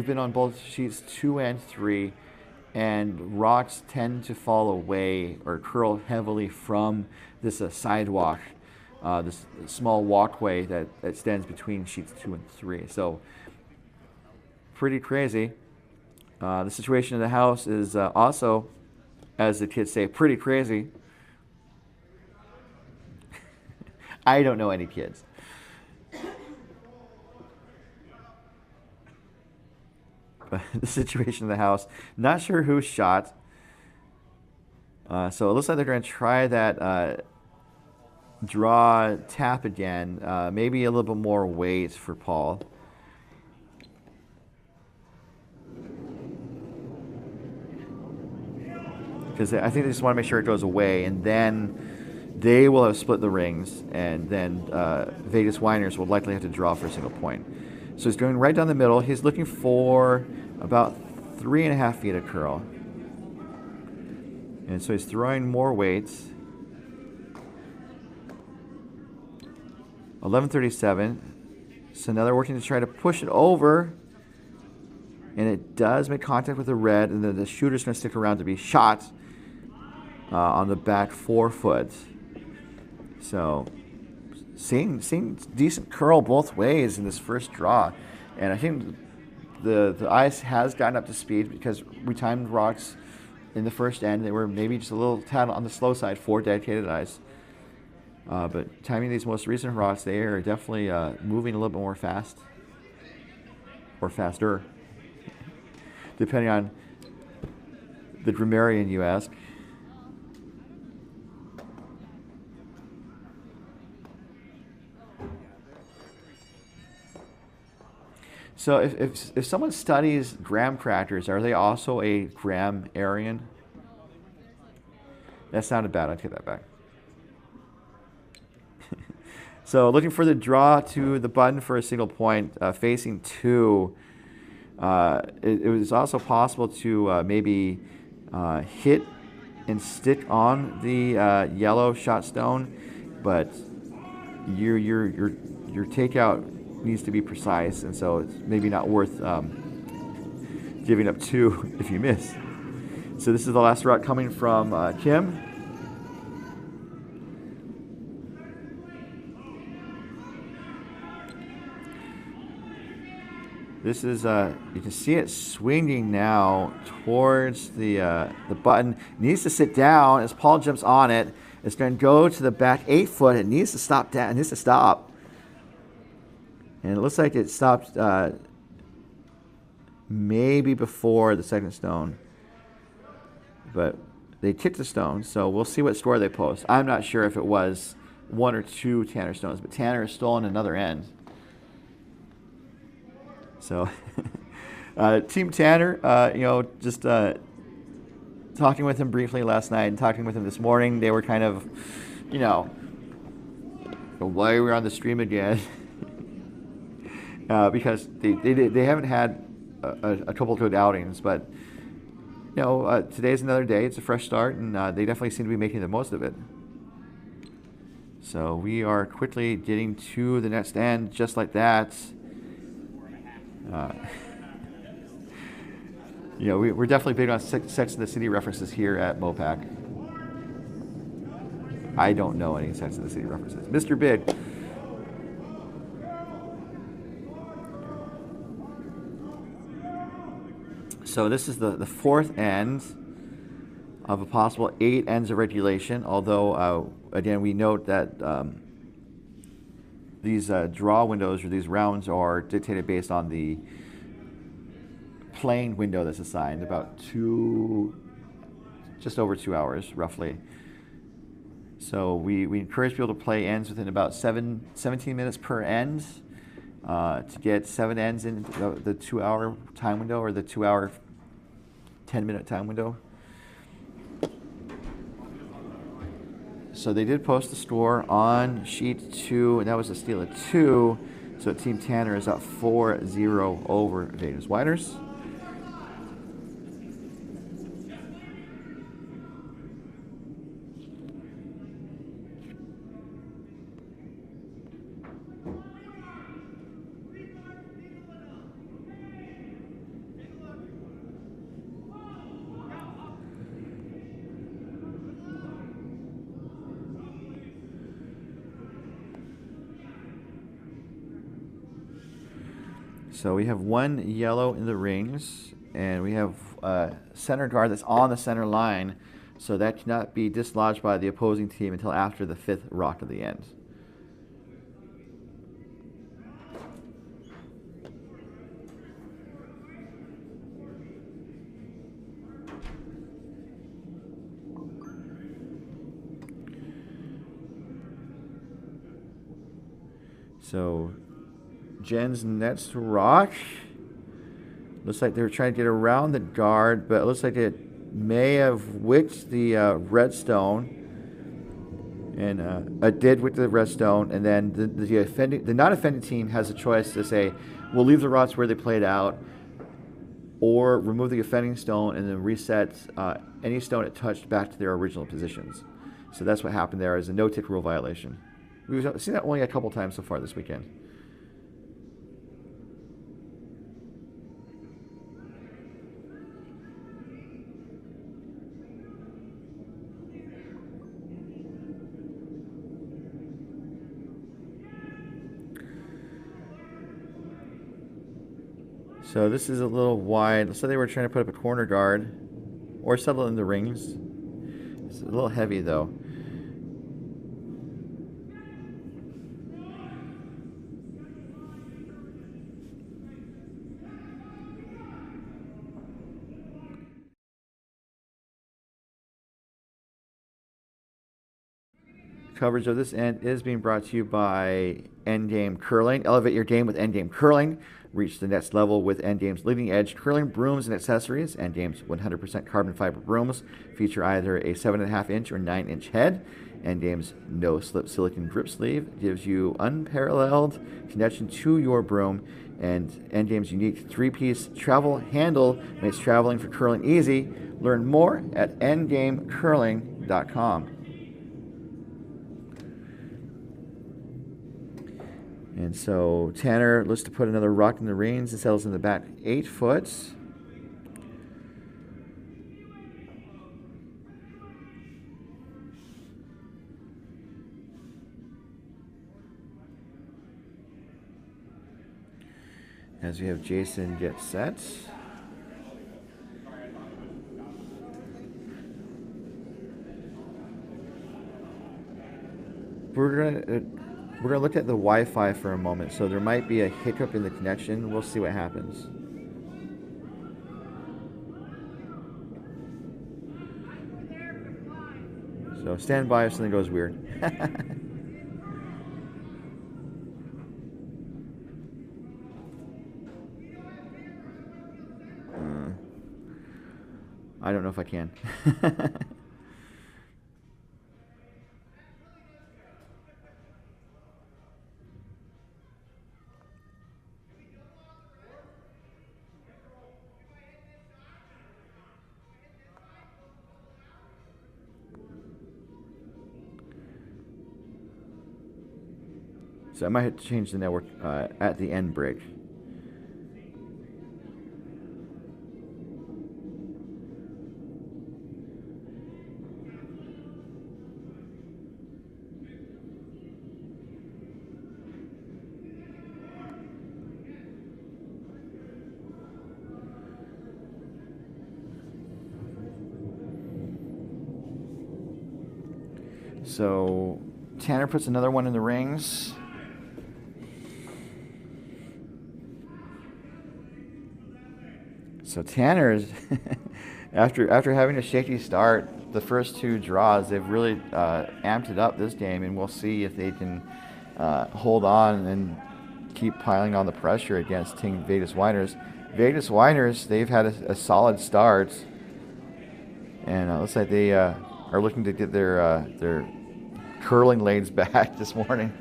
been on both sheets 2 and 3, and rocks tend to fall away or curl heavily from this sidewalk, this small walkway that stands between sheets 2 and 3. So pretty crazy. The situation in the house is also, as the kids say, pretty crazy. I don't know any kids. But the situation in the house, not sure who shot. So it looks like they're going to try that draw tap again. Maybe a little bit more weight for Paul. Because I think they just want to make sure it goes away, and then they will have split the rings, and then Vegas Winers will likely have to draw for a single point. So he's going right down the middle. He's looking for about 3.5 feet of curl. And so he's throwing more weights. 11:37. So now they're working to try to push it over. And it does make contact with the red, and then the shooter's going to stick around to be shot on the back 4 foot. So seeing decent curl both ways in this first draw. And I think the ice has gotten up to speed because we timed rocks in the first end. They were maybe just a little tad on the slow side for dedicated ice. But timing these most recent rocks, they are definitely moving a little bit more fast. Or faster. Depending on the grammarian you ask. So if someone studies graham crackers, are they also a grammarian? That sounded bad. I'll take that back. So looking for the draw to the button for a single point, facing 2. It was also possible to maybe hit and stick on the yellow shot stone, but your takeout needs to be precise, and so it's maybe not worth giving up 2 if you miss. So this is the last rock coming from Kim. This is, you can see it swinging now towards the button. It needs to sit down as Paul jumps on it. It's going to go to the back 8 foot. It needs to stop down. It needs to stop. And it looks like it stopped maybe before the second stone. But they kicked the stone, so we'll see what score they post. I'm not sure if it was 1 or 2 Tanner stones, but Tanner has stolen another end. So, Team Tanner, just talking with him briefly last night and talking with him this morning, they were kind of, why are we on the stream again? Because they haven't had a couple good outings, but you know, today's another day. It's a fresh start, and they definitely seem to be making the most of it. So we are quickly getting to the next end, just like that. You know, we're definitely big on Sex and the City references here at MoPac. I don't know any Sex and the City references. Mr. Big. So this is the fourth end of a possible 8 ends of regulation, although, again, we note that these draw windows or these rounds are dictated based on the playing window that's assigned, about just over 2 hours, roughly. So we encourage people to play ends within about 17 minutes per end to get 7 ends in the 2-hour time window or the 2-hour 10-minute time window. So they did post the score on sheet 2, and that was a steal of 2. So Team Tanner is up 4-0 over Vegas Whiters. So we have 1 yellow in the rings, and we have a center guard that's on the center line, so that cannot be dislodged by the opposing team until after the 5th rock of the end. So Jen's next rock. Looks like they were trying to get around the guard, but it looks like it may have wicked the redstone. And it did wick the redstone, and then the non-offending team has a choice to say, we'll leave the rocks where they played out, or remove the offending stone and then reset any stone it touched back to their original positions. So that's what happened there, is a no-tick rule violation. We've seen that only a couple times so far this weekend. So this is a little wide. Looks like they were trying to put up a corner guard or settle in the rings. It's a little heavy though. Coverage of this end is being brought to you by Endgame Curling. Elevate your game with Endgame Curling. Reach the next level with Endgame's leading edge curling brooms and accessories. Endgame's 100% carbon fiber brooms feature either a 7.5 inch or 9 inch head. Endgame's no slip silicone grip sleeve gives you unparalleled connection to your broom. And Endgame's unique 3-piece travel handle makes traveling for curling easy. Learn more at endgamecurling.com. And so Tanner looks to put another rock in the rings and settles in the back 8 foot. As we have Jason get set. We're going to look at the Wi-Fi for a moment, so there might be a hiccup in the connection. We'll see what happens. So stand by if something goes weird. I don't know if I can. So I might have to change the network at the end break. So Tanner puts another one in the rings. So Tanner is after having a shaky start, the first two draws, they've really amped it up this game, and we'll see if they can hold on and keep piling on the pressure against Team Vegas Winers. Vegas Winers, they've had a solid start, and it looks like they are looking to get their curling lanes back this morning.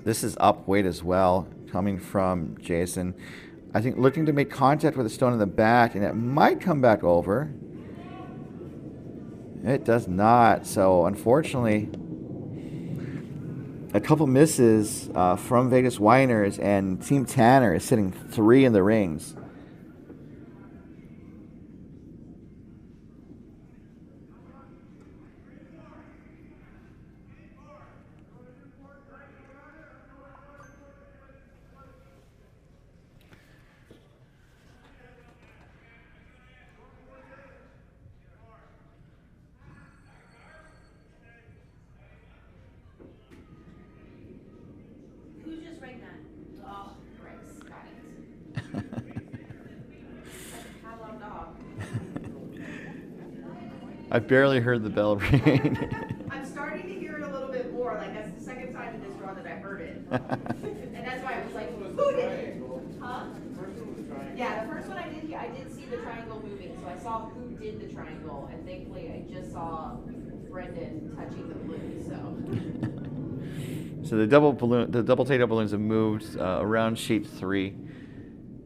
This is up weight as well, coming from Jason. I think looking to make contact with a stone in the back, and it might come back over. It does not. So unfortunately, a couple misses from Vegas Winers, and Team Tanner is sitting 3 in the rings. Who's just right then? Oh, Grace, got it. Pavlov dog. I barely heard the bell ring. I'm starting to hear it a little bit more, like that's the second time in this draw that I heard it. And that's why I was like, who did it? Huh? Yeah, the first one I did see the triangle moving, so I saw who did the triangle, and thankfully I just saw Brendan touching the balloon, so. So the double tail balloons have moved around sheet 3.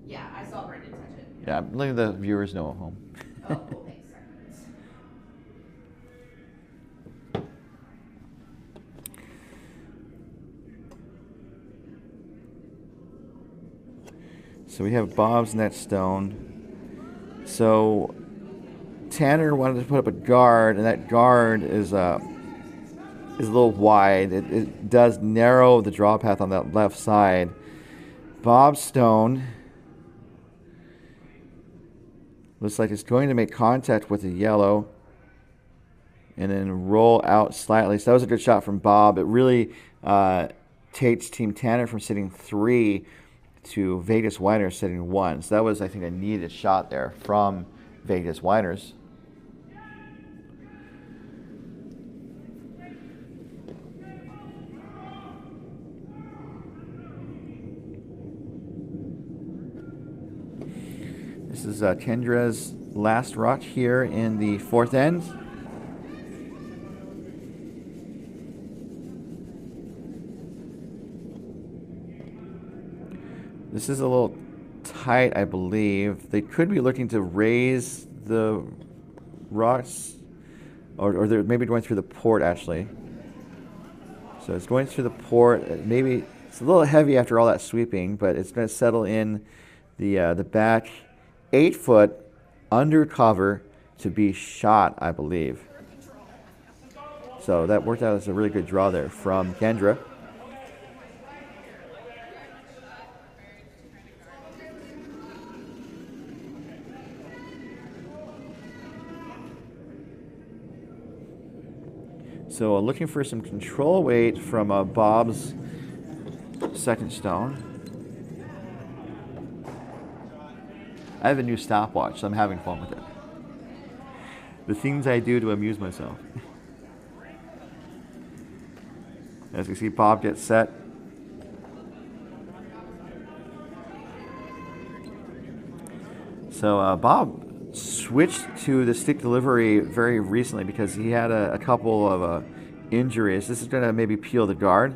Yeah, I saw Brendan touch it. Yeah, I'm letting the viewers know at home. Oh, cool, thanks, sorry. So we have Bob's net stone. So Tanner wanted to put up a guard, and that guard is a little wide. It does narrow the draw path on that left side. Bob's stone looks like it's going to make contact with the yellow and then roll out slightly. So that was a good shot from Bob. It really takes Team Tanner from sitting 3 to Vegas Winers sitting 1. So that was, I think, a needed shot there from Vegas Winers. This is Kendra's last rock here in the 4th end. This is a little tight, I believe. They could be looking to raise the rocks, or they're maybe going through the port, actually. So it's going through the port. Maybe it's a little heavy after all that sweeping, but it's going to settle in the back 8 foot under cover to be shot, I believe. So that worked out as a really good draw there from Kendra. So looking for some control weight from Bob's second stone. I have a new stopwatch, so I'm having fun with it. The things I do to amuse myself. As you see, Bob gets set. So Bob switched to the stick delivery very recently because he had a couple of injuries. This is going to maybe peel the guard.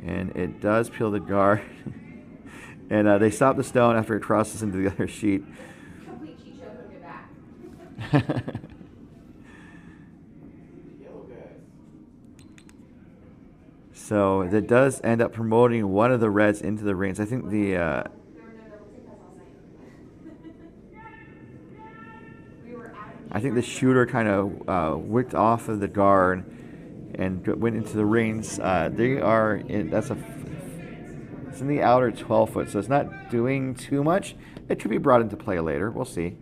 And it does peel the guard. And they stop the stone after it crosses into the other sheet. Complete cheat show from your back. So that does end up promoting one of the reds into the rings. I think the shooter kind of wicked off of the guard and went into the rings. They are in, it's in the outer 12 foot, so it's not doing too much. It could be brought into play later. We'll see.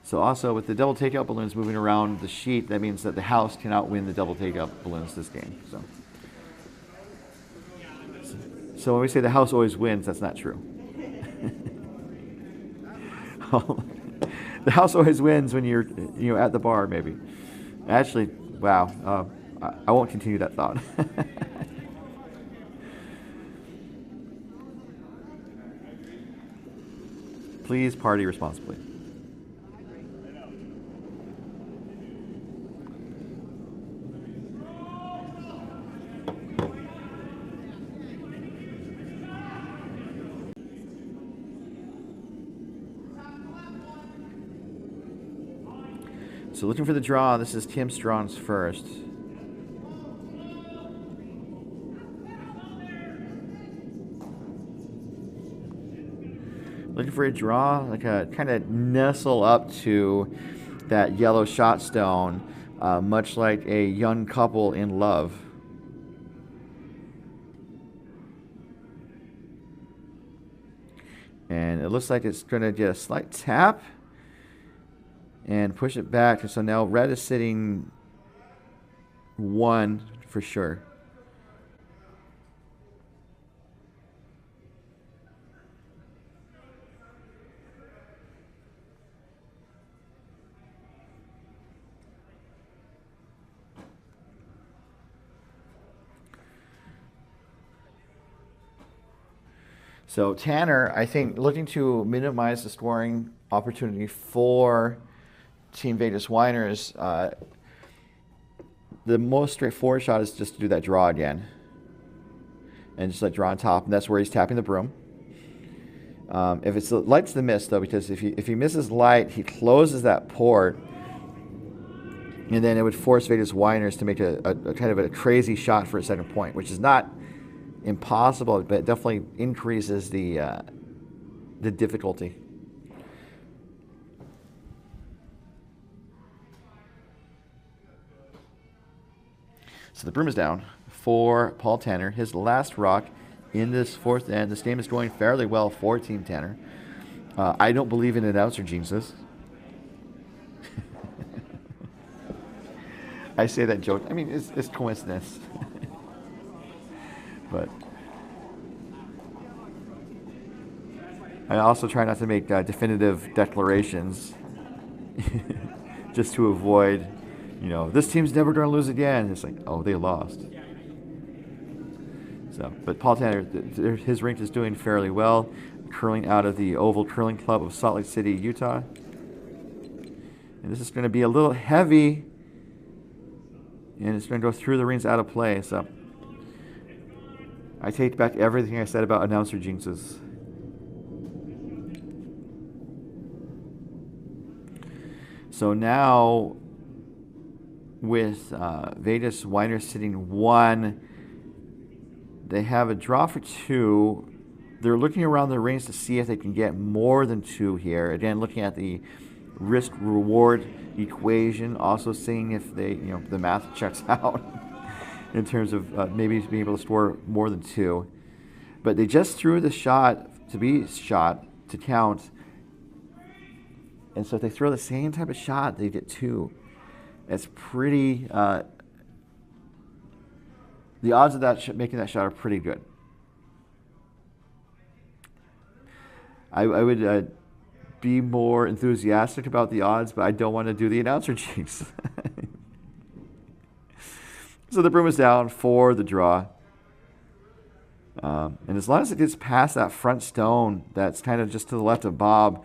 So also with the double takeout balloons moving around the sheet, that means that the house cannot win the double takeout balloons this game. So when we say the house always wins, that's not true. The house always wins when you're at the bar, maybe. Actually, wow. I won't continue that thought. Please party responsibly. So looking for the draw, this is Tim Strawn's first. Looking for a draw, like a kind of nestle up to that yellow shot stone, much like a young couple in love. And it looks like it's going to get a slight tap and push it back. And so now red is sitting 1 for sure. So Tanner, I think, looking to minimize the scoring opportunity for Team Vegas Winers, the most straightforward shot is just to do that draw again. And just draw on top, and that's where he's tapping the broom. If it's light's the miss, though, because if he misses light, he closes that port, and then it would force Vegas Winers to make a kind of a crazy shot for a second point, which is not impossible, but it definitely increases the difficulty. So the broom is down for Paul Tanner, his last rock in this fourth end. This game is going fairly well for Team Tanner. I don't believe in announcer jinxes. I say that joke. I mean, it's coincidence. But I also try not to make definitive declarations just to avoid, this team's never going to lose again. It's like, oh, they lost. So, but Paul Tanner, his rink is doing fairly well, curling out of the Oval Curling Club of Salt Lake City, Utah. And this is going to be a little heavy, and it's going to go through the rings out of play. So I take back everything I said about announcer jinxes. So now, with Vegas Winers sitting 1, they have a draw for 2. They're looking around the rings to see if they can get more than 2 here. Again, looking at the risk-reward equation, also seeing if they, the math checks out. In terms of maybe being able to score more than 2. But they just threw the shot to be shot to count. And so if they throw the same type of shot, they get 2. It's pretty, the odds of that making that shot are pretty good. I would be more enthusiastic about the odds, but I don't want to do the announcer jinx. So the broom is down for the draw. And as long as it gets past that front stone that's kind of just to the left of Bob,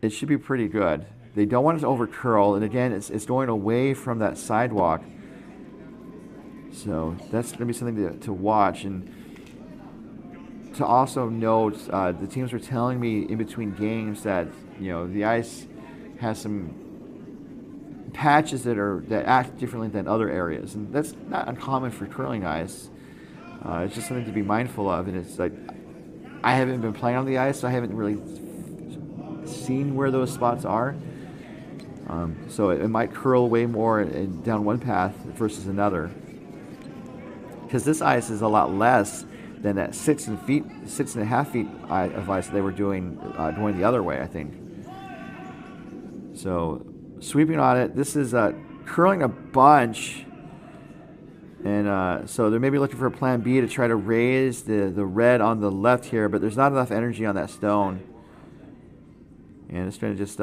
it should be pretty good. They don't want it to over curl, and again, it's going away from that sidewalk. So that's going to be something to watch. And to also note, the teams were telling me in between games that, the ice has some patches that act differently than other areas, and that's not uncommon for curling ice. It's just something to be mindful of, and it's like I haven't been playing on the ice, so I haven't really seen where those spots are. So it might curl way more down one path versus another, because this ice is a lot less than that 6.5 feet of ice they were doing going the other way, I think. So sweeping on it, this is curling a bunch, and so they're maybe looking for a plan B to try to raise the red on the left here, but there's not enough energy on that stone, and it's trying to just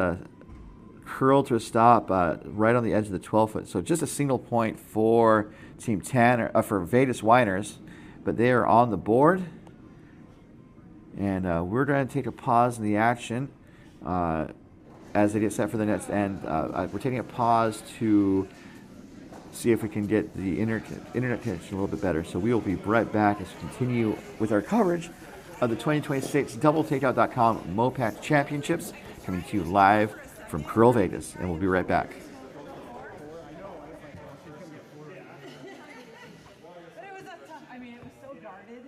curl to a stop right on the edge of the 12-foot. So just a single point for Team Tanner, for Vegas Winers, but they are on the board, and we're going to take a pause in the action as they get set for the next end. We're taking a pause to see if we can get the internet connection a little bit better. So we will be right back as we continue with our coverage of the 2026 DoubleTakeout.com MoPac Championships, coming to you live from CurlVegas, and we'll be right back. But it was a tough, I mean, it was so guarded.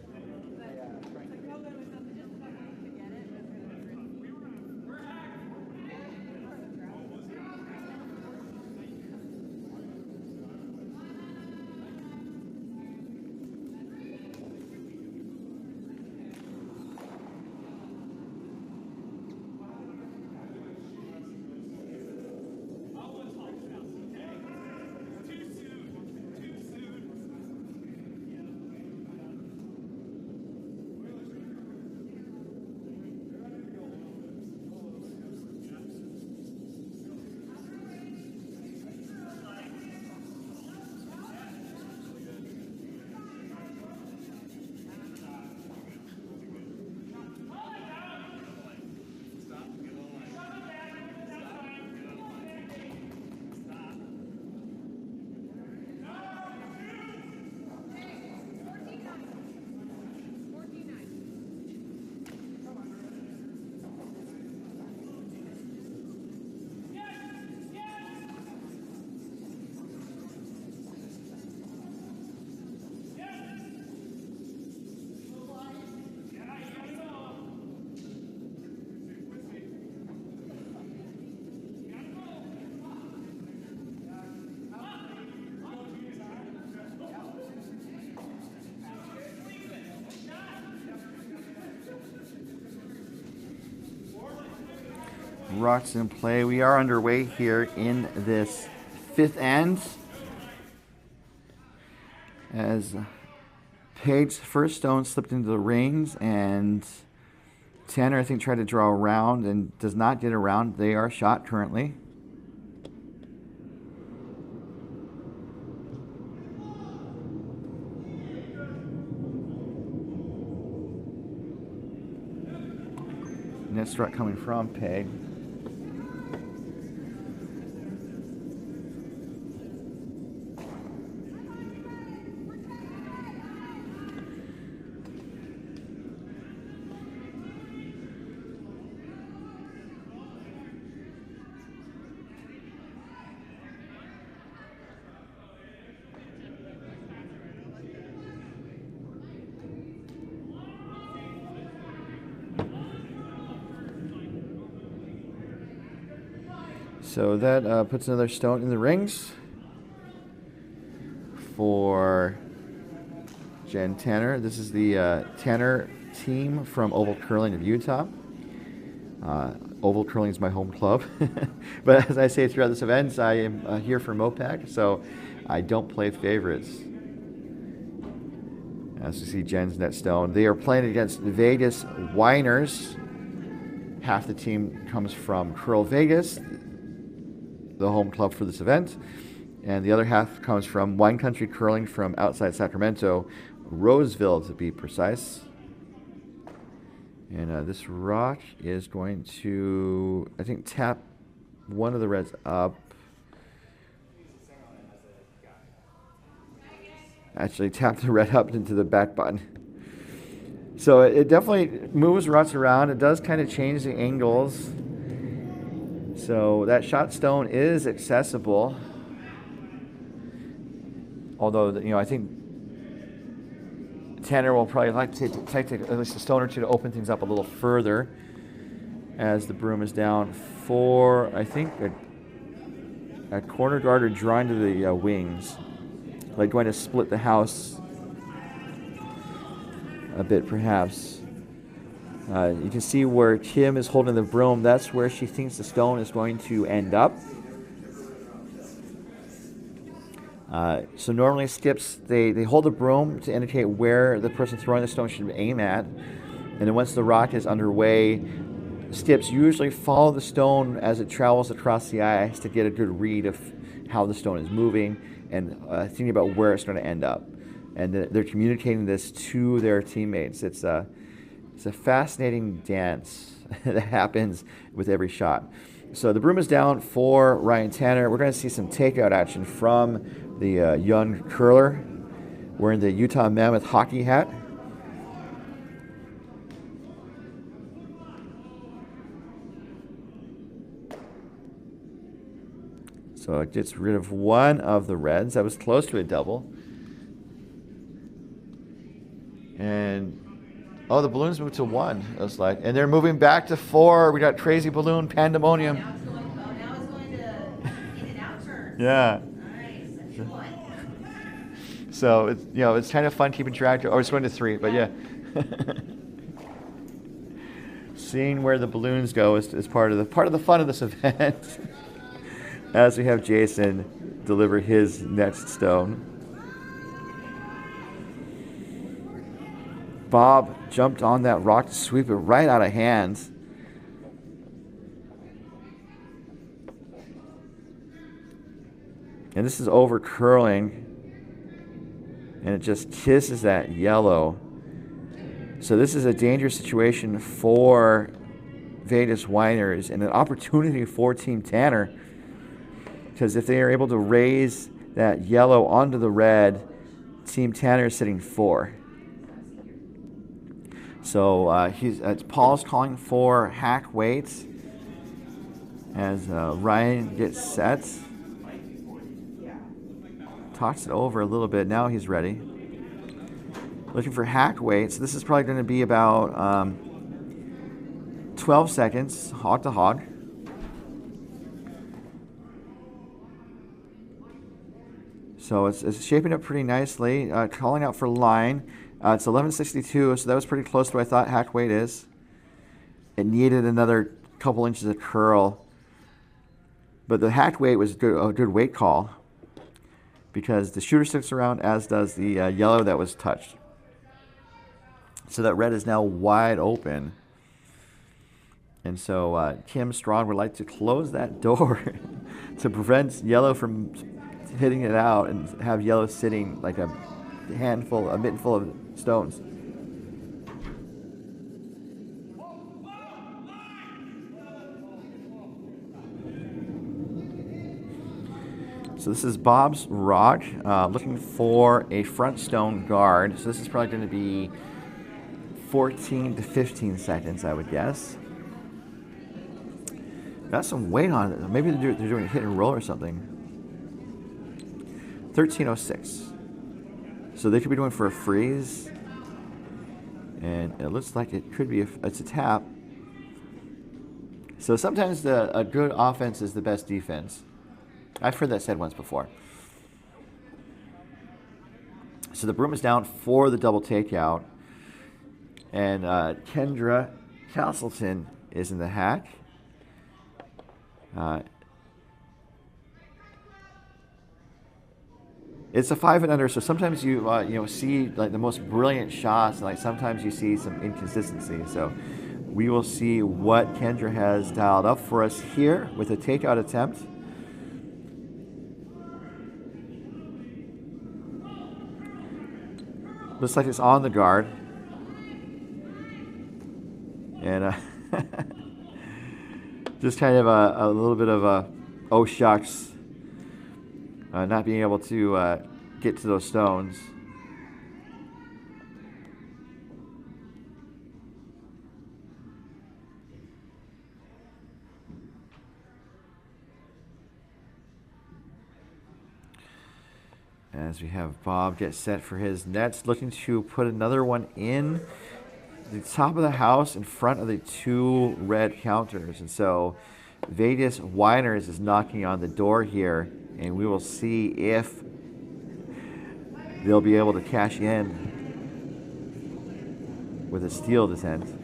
But like, no good was nothing, just about to get it. Rocks in play. We are underway here in this fifth end, as Page's first stone slipped into the rings, and Tanner, I think, tried to draw around and does not get around. They are shot currently. Net struck coming from Peg. So that puts another stone in the rings for Jen Tanner. This is the Tanner team from Oval Curling of Utah. Oval Curling is my home club. But as I say throughout this event, I am here for MoPac, so I don't play favorites. As you see Jen's net stone. They are playing against Vegas Winers. Half the team comes from CurlVegas, the home club for this event, and the other half comes from Wine Country Curling from outside Sacramento, Roseville to be precise. And this rock is going to, I think, tap one of the reds up. Actually tap the red up into the back button. So it definitely moves rocks around. It does kind of change the angles. So that shot stone is accessible. Although, I think Tanner will probably like to take at least a stone or two to open things up a little further as the broom is down for, I think, a corner guard or drawing to the wings. Like going to split the house a bit, perhaps. You can see where Kim is holding the broom. That's where she thinks the stone is going to end up. So normally skips, they hold the broom to indicate where the person throwing the stone should aim at. And then once the rock is underway, skips usually follow the stone as it travels across the ice to get a good read of how the stone is moving and thinking about where it's going to end up. And they're communicating this to their teammates. It's a fascinating dance that happens with every shot. So the broom is down for Ryan Tanner. We're going to see some takeout action from the young curler wearing the Utah Mammoth hockey hat. So it gets rid of one of the reds. That was close to a double. And oh, the balloons moved to 1. It looks like, and they're moving back to 4. We got crazy balloon pandemonium. Now it's going to in and out turn. Yeah. Nice. That's one. So it's it's kind of fun keeping track. Oh, it's going to 3, but yeah. Seeing where the balloons go is part of the fun of this event. As we have Jason deliver his next stone. Bob jumped on that rock to sweep it right out of hands. And this is over curling. And it just kisses that yellow. So this is a dangerous situation for Vegas Whiners and an opportunity for Team Tanner. Because if they are able to raise that yellow onto the red, Team Tanner is sitting 4. So Paul's calling for hack weights as Ryan gets set. Talks it over a little bit. Now he's ready. Looking for hack weights. This is probably going to be about 12 seconds, hog to hog. So it's shaping up pretty nicely. Calling out for line. It's 11:62, so that was pretty close to what I thought hack weight is. It needed another couple inches of curl. But the hack weight was a good weight call because the shooter sticks around, as does the yellow that was touched. So that red is now wide open. And so Kim Strong would like to close that door to prevent yellow from hitting it out and have yellow sitting like a mitten full of stones. So this is Bob's rock, looking for a front stone guard. So this is probably going to be 14 to 15 seconds, I would guess. Got some weight on it. Maybe they're doing a hit and roll or something. 13:06. So they could be doing for a freeze. And it looks like it could be it's a tap. So sometimes a good offense is the best defense. I've heard that said once before. So the broom is down for the double takeout. And Kendra Castleton is in the hack. It's a 5 and under, so sometimes you see like the most brilliant shots, and like sometimes you see some inconsistency. So we will see what Kendra has dialed up for us here with a takeout attempt. Looks like it's on the guard. And just kind of a little bit of a, oh shucks, not being able to get to those stones. As we have Bob get set for his nets, looking to put another one in the top of the house in front of the 2 red counters. And so Vegas Winers is knocking on the door here, and we will see if they'll be able to cash in with a steal this end.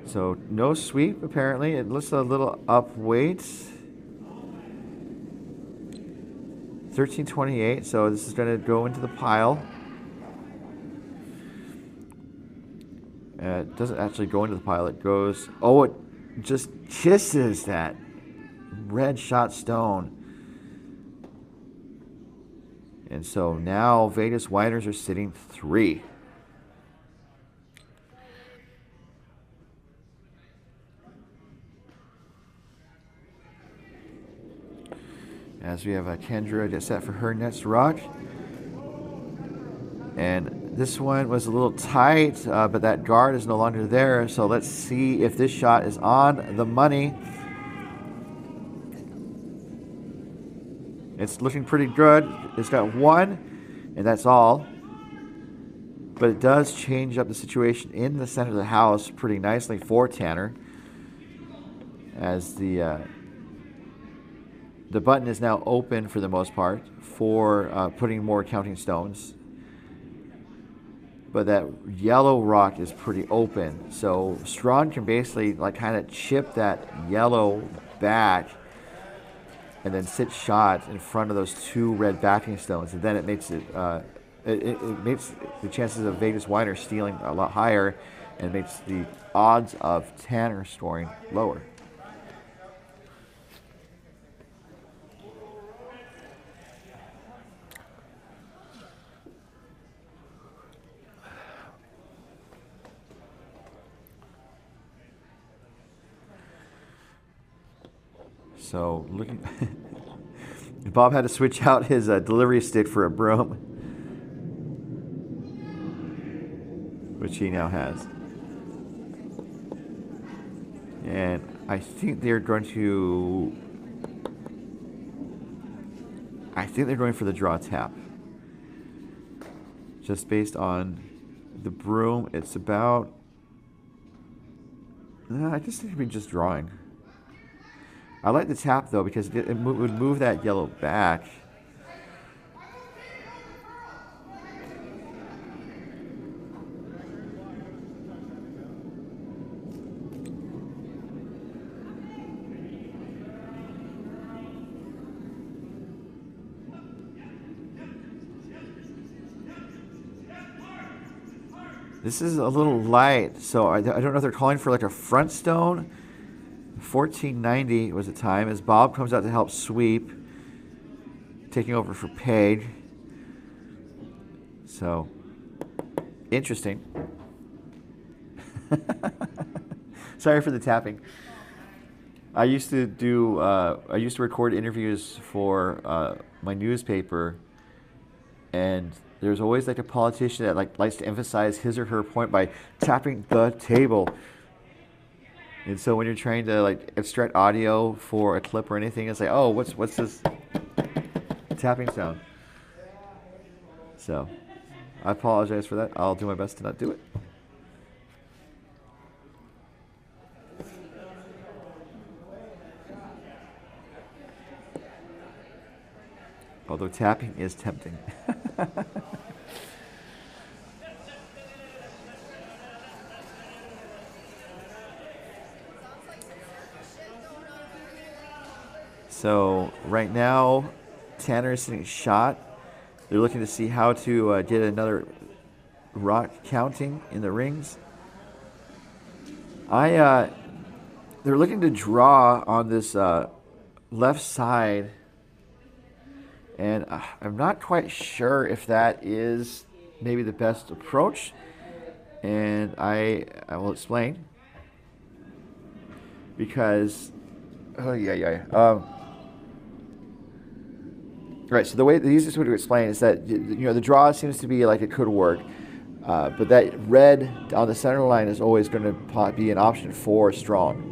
So no sweep apparently. It looks a little up weight. 1328, so this is going to go into the pile. It doesn't actually go into the pile. It goes, oh, it just kisses that red shot stone. And so now Vegas Winers are sitting 3. As we have Kendra get set for her next rock. And this one was a little tight, but that guard is no longer there. So let's see if this shot is on the money. It's looking pretty good. It's got 1, and that's all. But it does change up the situation in the center of the house pretty nicely for Tanner. As the button is now open for the most part for putting more counting stones. But that yellow rock is pretty open. So Strawn can basically like kind of chip that yellow back and then sit shot in front of those 2 red backing stones. And then it makes it, it makes the chances of Vegas Winers stealing a lot higher, and makes the odds of Tanner scoring lower. So looking, Bob had to switch out his delivery stick for a broom, which he now has. And I think they're going for the draw tap. Just based on the broom, it's about, I just think it'd be just drawing. I like the tap though, because it would move that yellow back. This is a little light, so I don't know if they're calling for like a front stone. 1490 was the time as Bob comes out to help sweep, taking over for Peg. So interesting. Sorry for the tapping. I used to record interviews for my newspaper, and there's always like a politician that like likes to emphasize his or her point by tapping the table. And so when you're trying to like extract audio for a clip or anything, it's like, oh, what's this tapping sound? So I apologize for that. I'll do my best to not do it. Although tapping is tempting. So right now, Tanner is sitting shot. They're looking to see how to get another rock counting in the rings. They're looking to draw on this left side, and I'm not quite sure if that is maybe the best approach, and I will explain. Because, right, so the easiest way to explain is that, the draw seems to be like it could work, but that red on the center line is always going to be an option for Strong.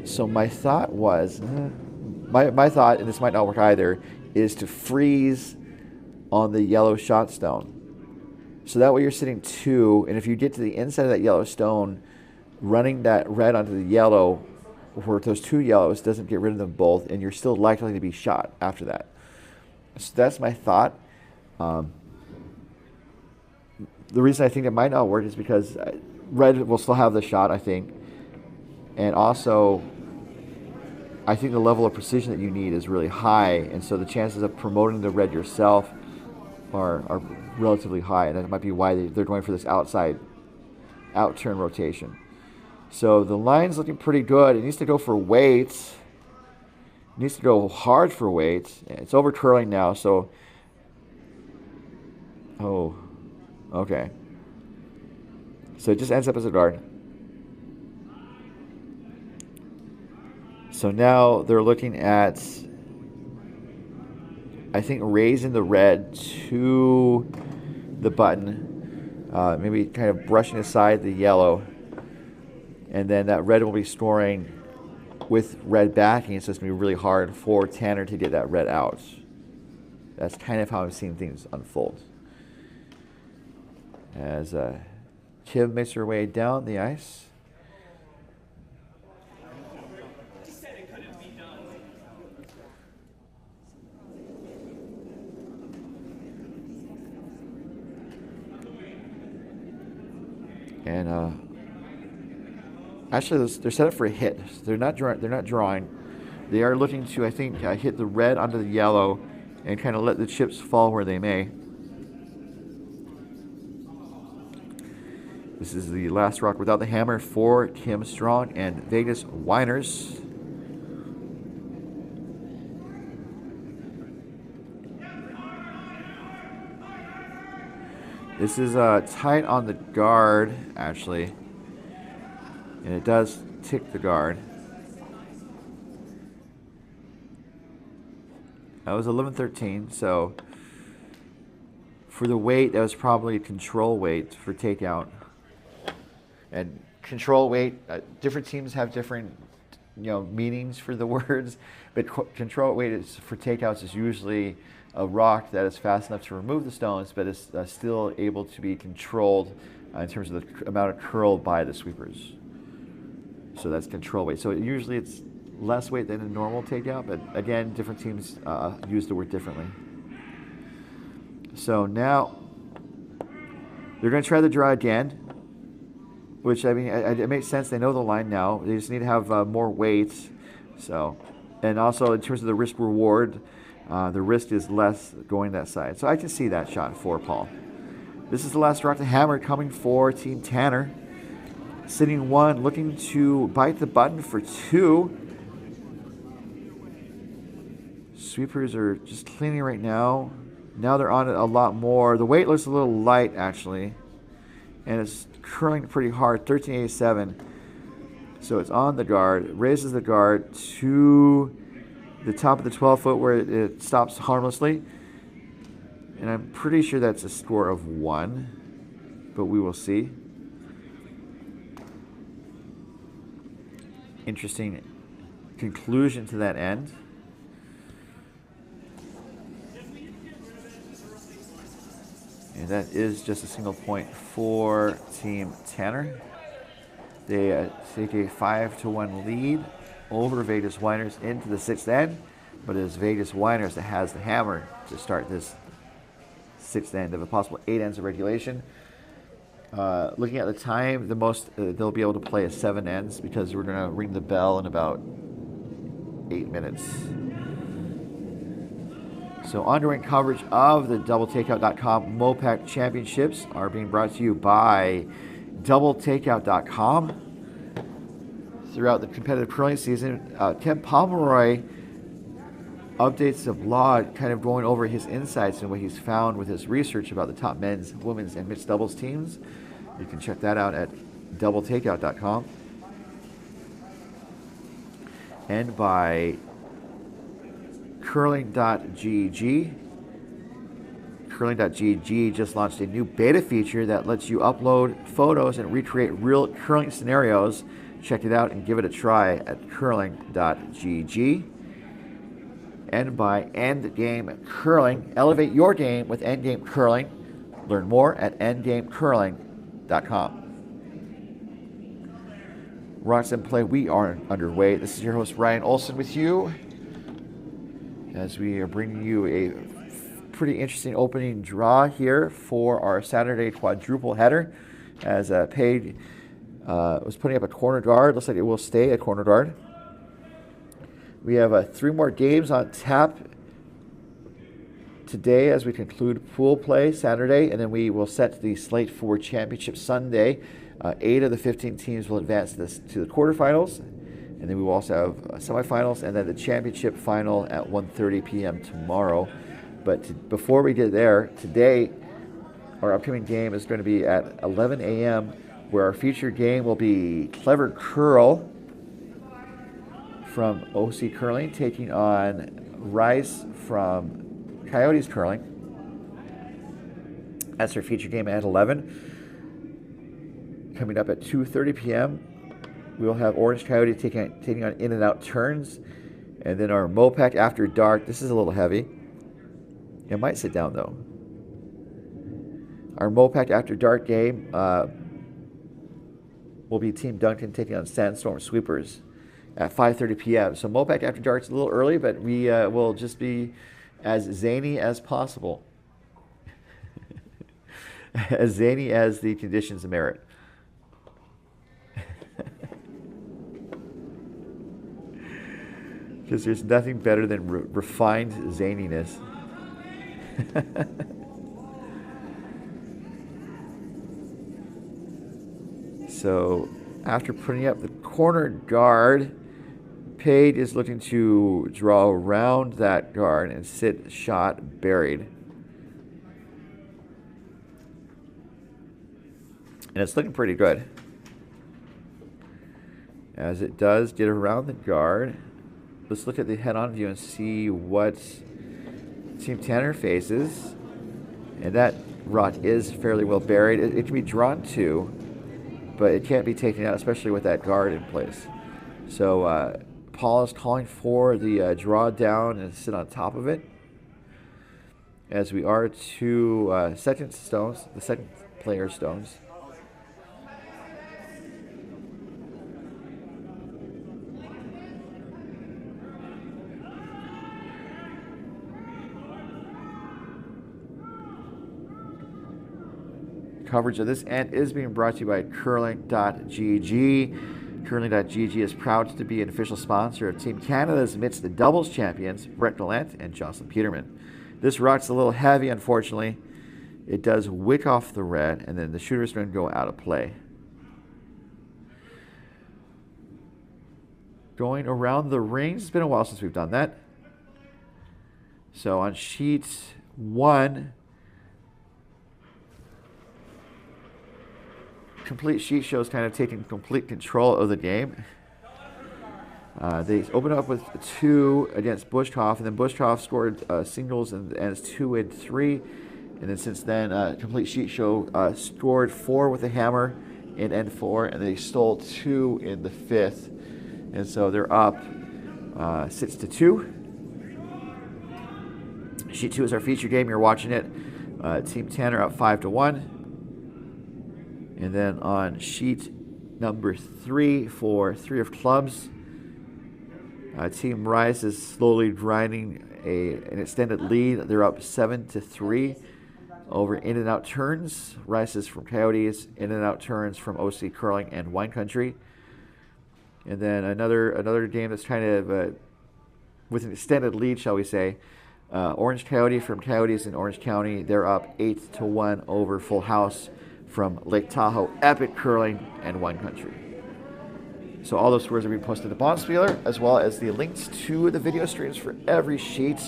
So my thought was, my thought, and this might not work either, is to freeze on the yellow shot stone. So that way you're sitting 2, and if you get to the inside of that yellow stone, running that red onto the yellow, where those 2 yellows doesn't get rid of them both, and you're still likely to be shot after that. So that's my thought. The reason I think it might not work is because red will still have the shot, I think. And also, I think the level of precision that you need is really high, and so the chances of promoting the red yourself are relatively high, and that might be why they're going for this outside out-turn rotation. So the line's looking pretty good. It needs to go for weights. It needs to go hard for weights. It's over curling now, so... Oh, okay. So it just ends up as a guard. So now they're looking at, I think, raising the red to the button, maybe kind of brushing aside the yellow, and then that red will be storing with red backing, so it's going to be really hard for Tanner to get that red out. That's kind of how I'm seeing things unfold. As Kim makes her way down the ice. And actually, they're set up for a hit. They're not drawing. They are looking to, I think, hit the red onto the yellow and kind of let the chips fall where they may. This is the last rock without the hammer for Kim Strong and Vegas Winers. This is tight on the guard, actually. And it does tick the guard. That was 11-13, so for the weight, that was probably control weight for takeout. And control weight, different teams have different, meanings for the words, but control weight is for takeouts is usually a rock that is fast enough to remove the stones, but is still able to be controlled in terms of the amount of curl by the sweepers. So that's control weight. So usually it's less weight than a normal takeout, but again, different teams use the word differently. So now they're going to try the draw again, which, I mean, it makes sense. They know the line now. They just need to have more weights. So, and also in terms of the risk reward, the risk is less going that side. So I can see that shot for Paul. This is the last rock to hammer coming for Team Tanner. Sitting 1, looking to bite the button for 2. Sweepers are just cleaning right now. Now they're on it a lot more. The weight looks a little light, actually. And it's curling pretty hard, 1387. So it's on the guard. It raises the guard to the top of the 12-foot where it stops harmlessly. And I'm pretty sure that's a score of 1, but we will see. Interesting conclusion to that end. And that is just a single point for Team Tanner. They take a 5-1 lead over Vegas Winers into the 6th end, but it is Vegas Winers that has the hammer to start this 6th end of a possible 8 ends of regulation. Looking at the time, the most they'll be able to play is 7 ends because we're going to ring the bell in about 8 minutes. So ongoing coverage of the doubletakeout.com MoPac Championships are being brought to you by doubletakeout.com. Throughout the competitive curling season, Ken Pomeroy updates the blog kind of going over his insights and what he's found with his research about the top men's, women's, and mixed doubles teams. You can check that out at doubletakeout.com. And by curling.gg. Curling.gg just launched a new beta feature that lets you upload photos and recreate real curling scenarios. Check it out and give it a try at curling.gg. and by Endgame Curling. Elevate your game with Endgame Curling. Learn more at endgamecurling.com. Rocks and Play, we are underway. This is your host, Ryan Olson, with you as we are bringing you a pretty interesting opening draw here for our Saturday quadruple header. As Paige was putting up a corner guard. Looks like it will stay a corner guard. We have 3 more games on tap today as we conclude pool play Saturday, and then we will set the slate for championship Sunday. 8 of the 15 teams will advance to the quarterfinals, and then we will also have semifinals, and then the championship final at 1:30 p.m. tomorrow. But before we get there, today our upcoming game is going to be at 11 a.m., where our featured game will be Clever Curl from OC Curling taking on Rice from Coyotes Curling. That's our featured game at 11. Coming up at 2:30 p.m., we will have Orange Coyote taking on In and Out Turns. And then our MoPac After Dark. This is a little heavy. It might sit down, though. Our MoPac After Dark game will be Team Duncan taking on Sandstorm Sweepers at 5:30 p.m. So MoPac After Dark's a little early, but we will just be as zany as possible. As zany as the conditions merit. Because there's nothing better than refined zaniness. So after putting up the corner guard, Paige is looking to draw around that guard and sit shot buried. And it's looking pretty good. As it does get around the guard, let's look at the head-on view and see what Team Tanner faces. And that rock is fairly well buried. It can be drawn to, but it can't be taken out, especially with that guard in place. So Paul is calling for the draw down and sit on top of it, as we are to second stones, the second player stones. Coverage of this end is being brought to you by curling.gg. Curling.gg is proud to be an official sponsor of Team Canada's mixed doubles champions, Brett Gallant and Jocelyn Peterman. This rock's a little heavy, unfortunately. It does wick off the red, and then the shooter's going to go out of play. Going around the rings, it's been a while since we've done that. So on sheet 1, complete sheet shows kind of taking complete control of the game. They opened up with 2 against Bushkoff, and then Bushkoff scored singles and it's 2 and 3. And then since then, complete sheet show scored 4 with a hammer in N4, and they stole 2 in the 5th. And so they're up 6-2. Sheet 2 is our feature game. You're watching it. Team Tanner up 5-1. And then on sheet number 3 for 3 of clubs, Team Rice is slowly grinding an extended lead. They're up 7-3 over In and Out Turns. Rice is from Coyotes, In and Out Turns from OC Curling and Wine Country. And then another game that's kind of with an extended lead, shall we say. Orange Coyote from Coyotes in Orange County. They're up 8-1 over Full House from Lake Tahoe, Epic Curling, and Wine Country. So all those scores are being posted to Bonspieler, as well as the links to the video streams for every sheet.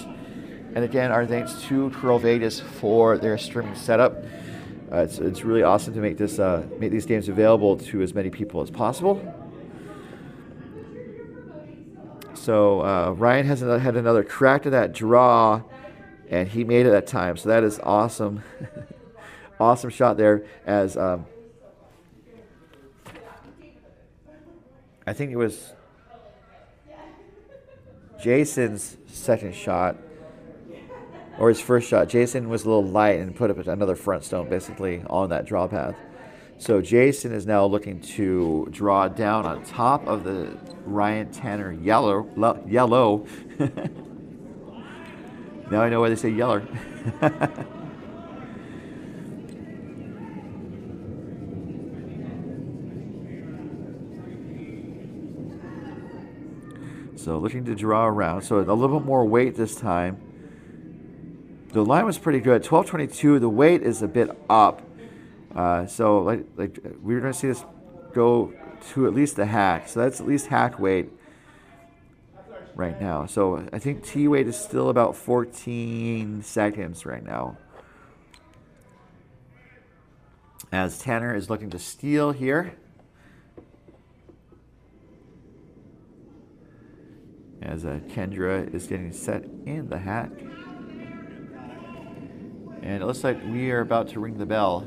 And again, our thanks to CurlVegas for their streaming setup. It's really awesome to make these games available to as many people as possible. So Ryan has had another crack to that draw, and he made it that time. So that is awesome. Awesome shot there, as I think it was Jason's second shot, or his first shot, Jason was a little light and put up another front stone basically on that draw path. So Jason is now looking to draw down on top of the Ryan Tanner yellow. Now I know why they say yeller. So looking to draw around. So a little bit more weight this time. The line was pretty good. 12.22. The weight is a bit up. So like we're going to see this go to at least the hack. So that's at least hack weight right now. So I think T weight is still about 14 seconds right now. As Tanner is looking to steal here. As Kendra is getting set in the hack. And it looks like we are about to ring the bell.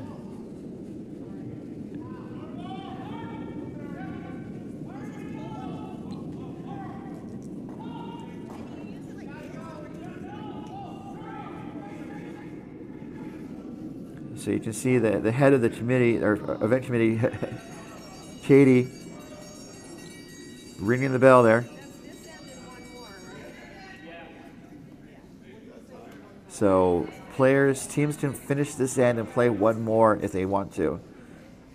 So you can see the head of the committee, or event committee, Katie, ringing the bell there. So teams can finish this end and play one more if they want to.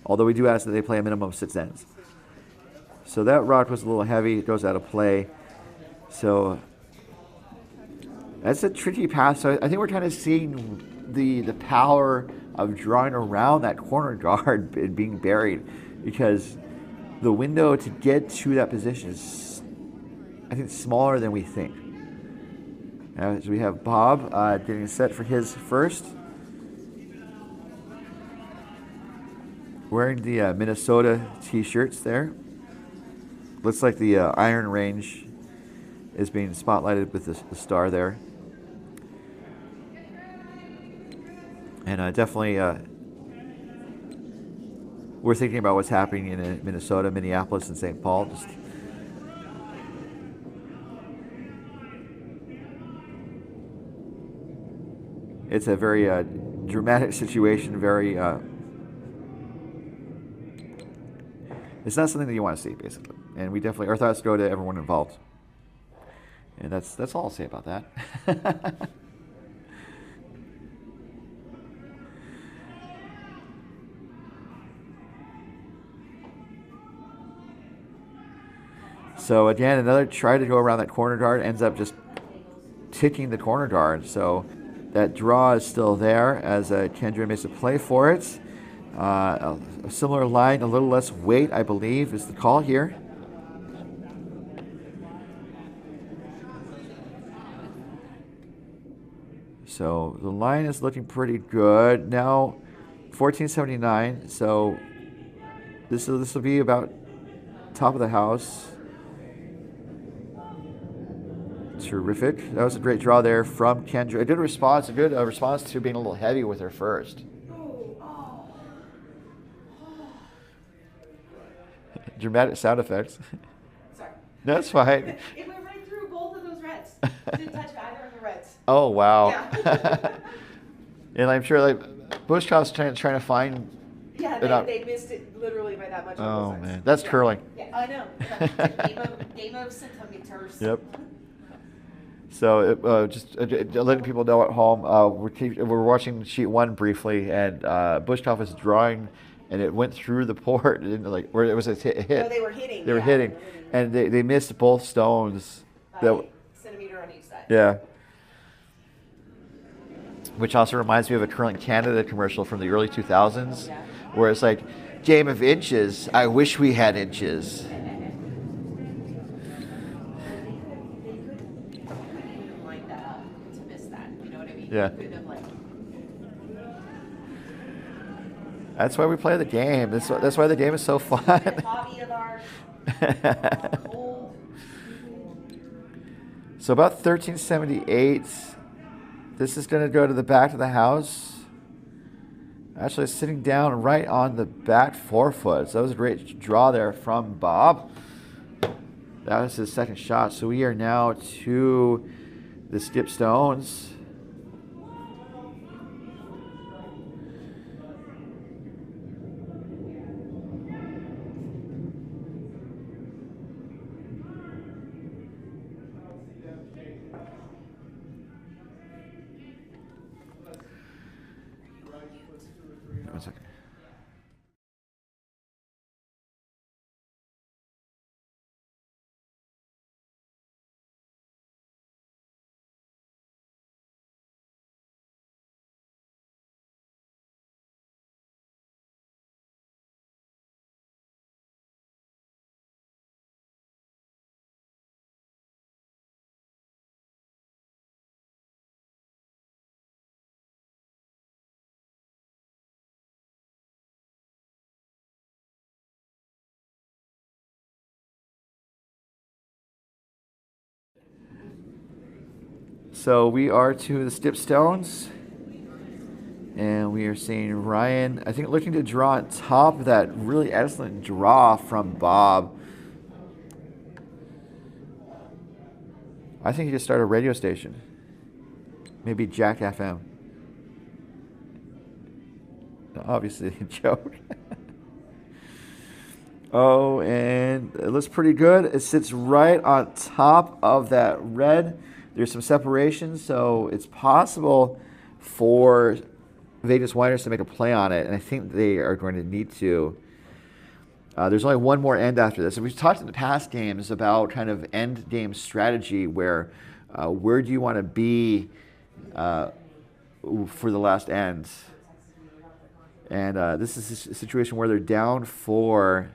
Although we do ask that they play a minimum of 6 ends. So that rock was a little heavy, it goes out of play. So that's a tricky pass. So I think we're kind of seeing the power of drawing around that corner guard and being buried, because the window to get to that position is, I think, smaller than we think. As we have Bob getting set for his first. Wearing the Minnesota t-shirts there. Looks like the iron range is being spotlighted with the star there. And definitely we're thinking about what's happening in Minnesota, Minneapolis, and St. Paul. It's a very dramatic situation, very, it's not something that you want to see, basically. And we definitely, our thoughts go to everyone involved. And that's all I'll say about that. So again, another try to go around that corner guard, ends up just ticking the corner guard. So that draw is still there as Kendra makes a play for it. A similar line, a little less weight, I believe, is the call here. So the line is looking pretty good. Now 1479, so this will be about top of the house. Terrific. That was a great draw there from Kendra. A good response to being a little heavy with her first. Dramatic sound effects. Sorry. That's fine. It went right through both of those reds. Didn't touch either of the reds. Oh, wow. Yeah. And I'm sure like Bushkoff's trying to find. Yeah, they missed it literally by that much. Oh man, that's curling. Yeah, I know. Yeah. Game of centimeters. Yep. So just letting people know at home, we're watching sheet 1 briefly, and Bushkoff was drawing, and it went through the port, and like where it was a hit. No, they were hitting. They were hitting, and they missed both stones. Centimeter on each side. Yeah. Which also reminds me of a Curling Canada commercial from the early 2000s, where it's like, game of inches, I wish we had inches. Yeah. That's why we play the game. That's why the game is so fun. Hobby of ours. So about 1378. This is going to go to the back of the house. Actually, sitting down right on the back forefoot. So that was a great draw there from Bob. That was his second shot. So we are now to the skip stones. One second. So we are to the skip stones, and we are seeing Ryan, I think, looking to draw on top of that really excellent draw from Bob. I think he just started a radio station, maybe Jack FM. Obviously a joke. Oh, and it looks pretty good. It sits right on top of that red. There's some separation, so it's possible for Vegas Whiners to make a play on it, and I think they are going to need to. There's only one more end after this. And we've talked in the past games about kind of end game strategy where do you want to be for the last end? And this is a situation where they're down 4.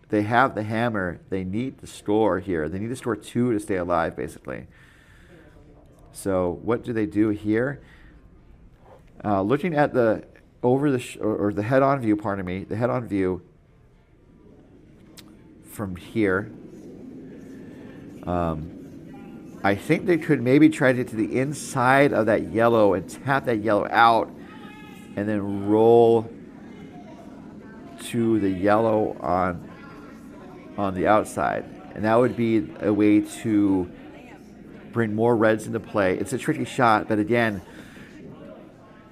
They have the hammer. They need to score here. They need to score 2 to stay alive, basically. So what do they do here? Looking at the the head-on view, pardon me, the head-on view from here, I think they could maybe try to get to the inside of that yellow and tap that yellow out and then roll to the yellow on the outside. And that would be a way to bring more reds into play. It's a tricky shot, but again,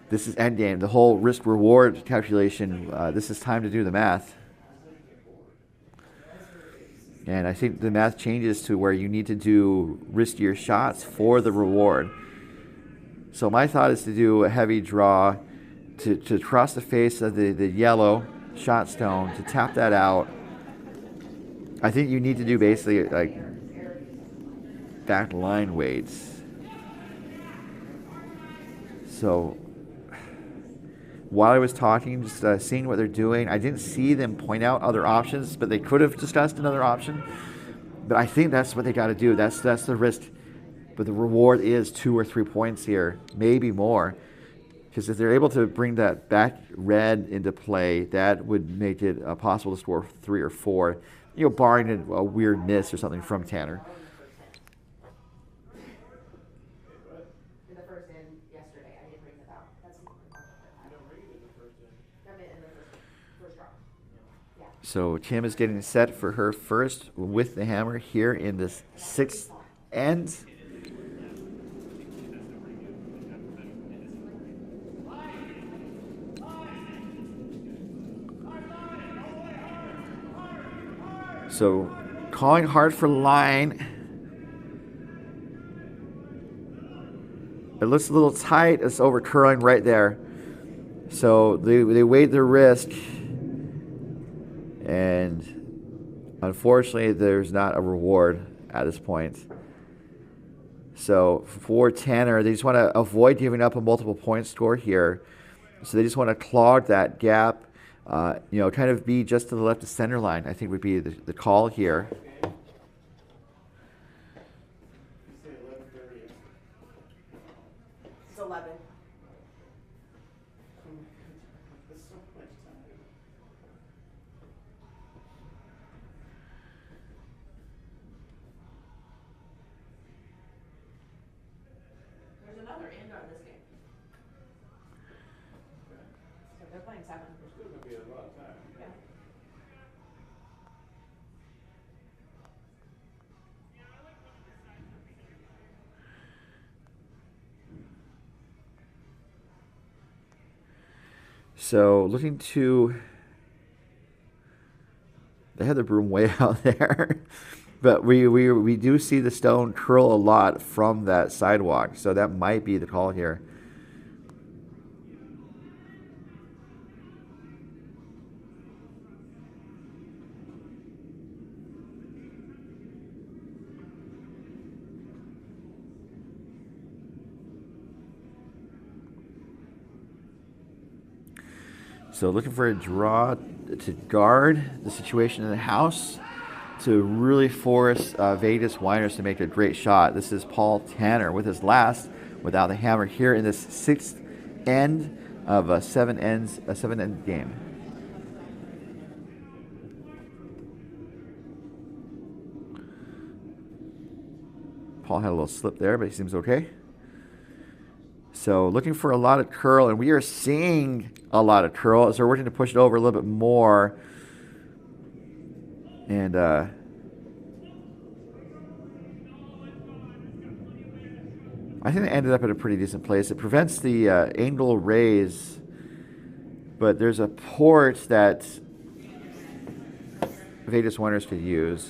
this is endgame. The whole risk-reward calculation, this is time to do the math. And I think the math changes to where you need to do riskier shots for the reward. So my thought is to do a heavy draw to cross the face of the yellow shot stone, to tap that out. I think you need to do basically like back line weights. So while I was talking, just seeing what they're doing, I didn't see them point out other options, but they could have discussed another option. But I think that's what they got to do. That's the risk. But the reward is 2 or 3 points here, maybe more. Because if they're able to bring that back red into play, that would make it possible to score 3 or 4, barring a weird miss or something from Tanner. In the first in yesterday, I didn't ring the bell. That's the only part that I don't ring it in the first in. I mean, in the first draw. Yeah. So Kim is getting set for her first with the hammer here in this 6th end. So calling hard for line. It looks a little tight. It's over curling right there. So they weighed their risk. And unfortunately, there's not a reward at this point. So for Tanner, they just want to avoid giving up a multiple point score here. So they just want to clog that gap. Kind of be just to the left of center line, I think would be the call here. It's 11. There's another end on this game. So they're playing 7. There's still going to be a lot of time. Yeah. So looking to, they had the broom way out there, but we do see the stone curl a lot from that sidewalk, so that might be the call here. So looking for a draw to guard the situation in the house to really force Vegas Winers to make a great shot. This is Paul Tanner with his last without the hammer here in this sixth end of a seven-end game. Paul had a little slip there, but he seems okay. So looking for a lot of curl, and we are seeing a lot of curl, so we're working to push it over a little bit more. And I think it ended up at a pretty decent place. It prevents the angle raise, but there's a port that Vegas Winners could use.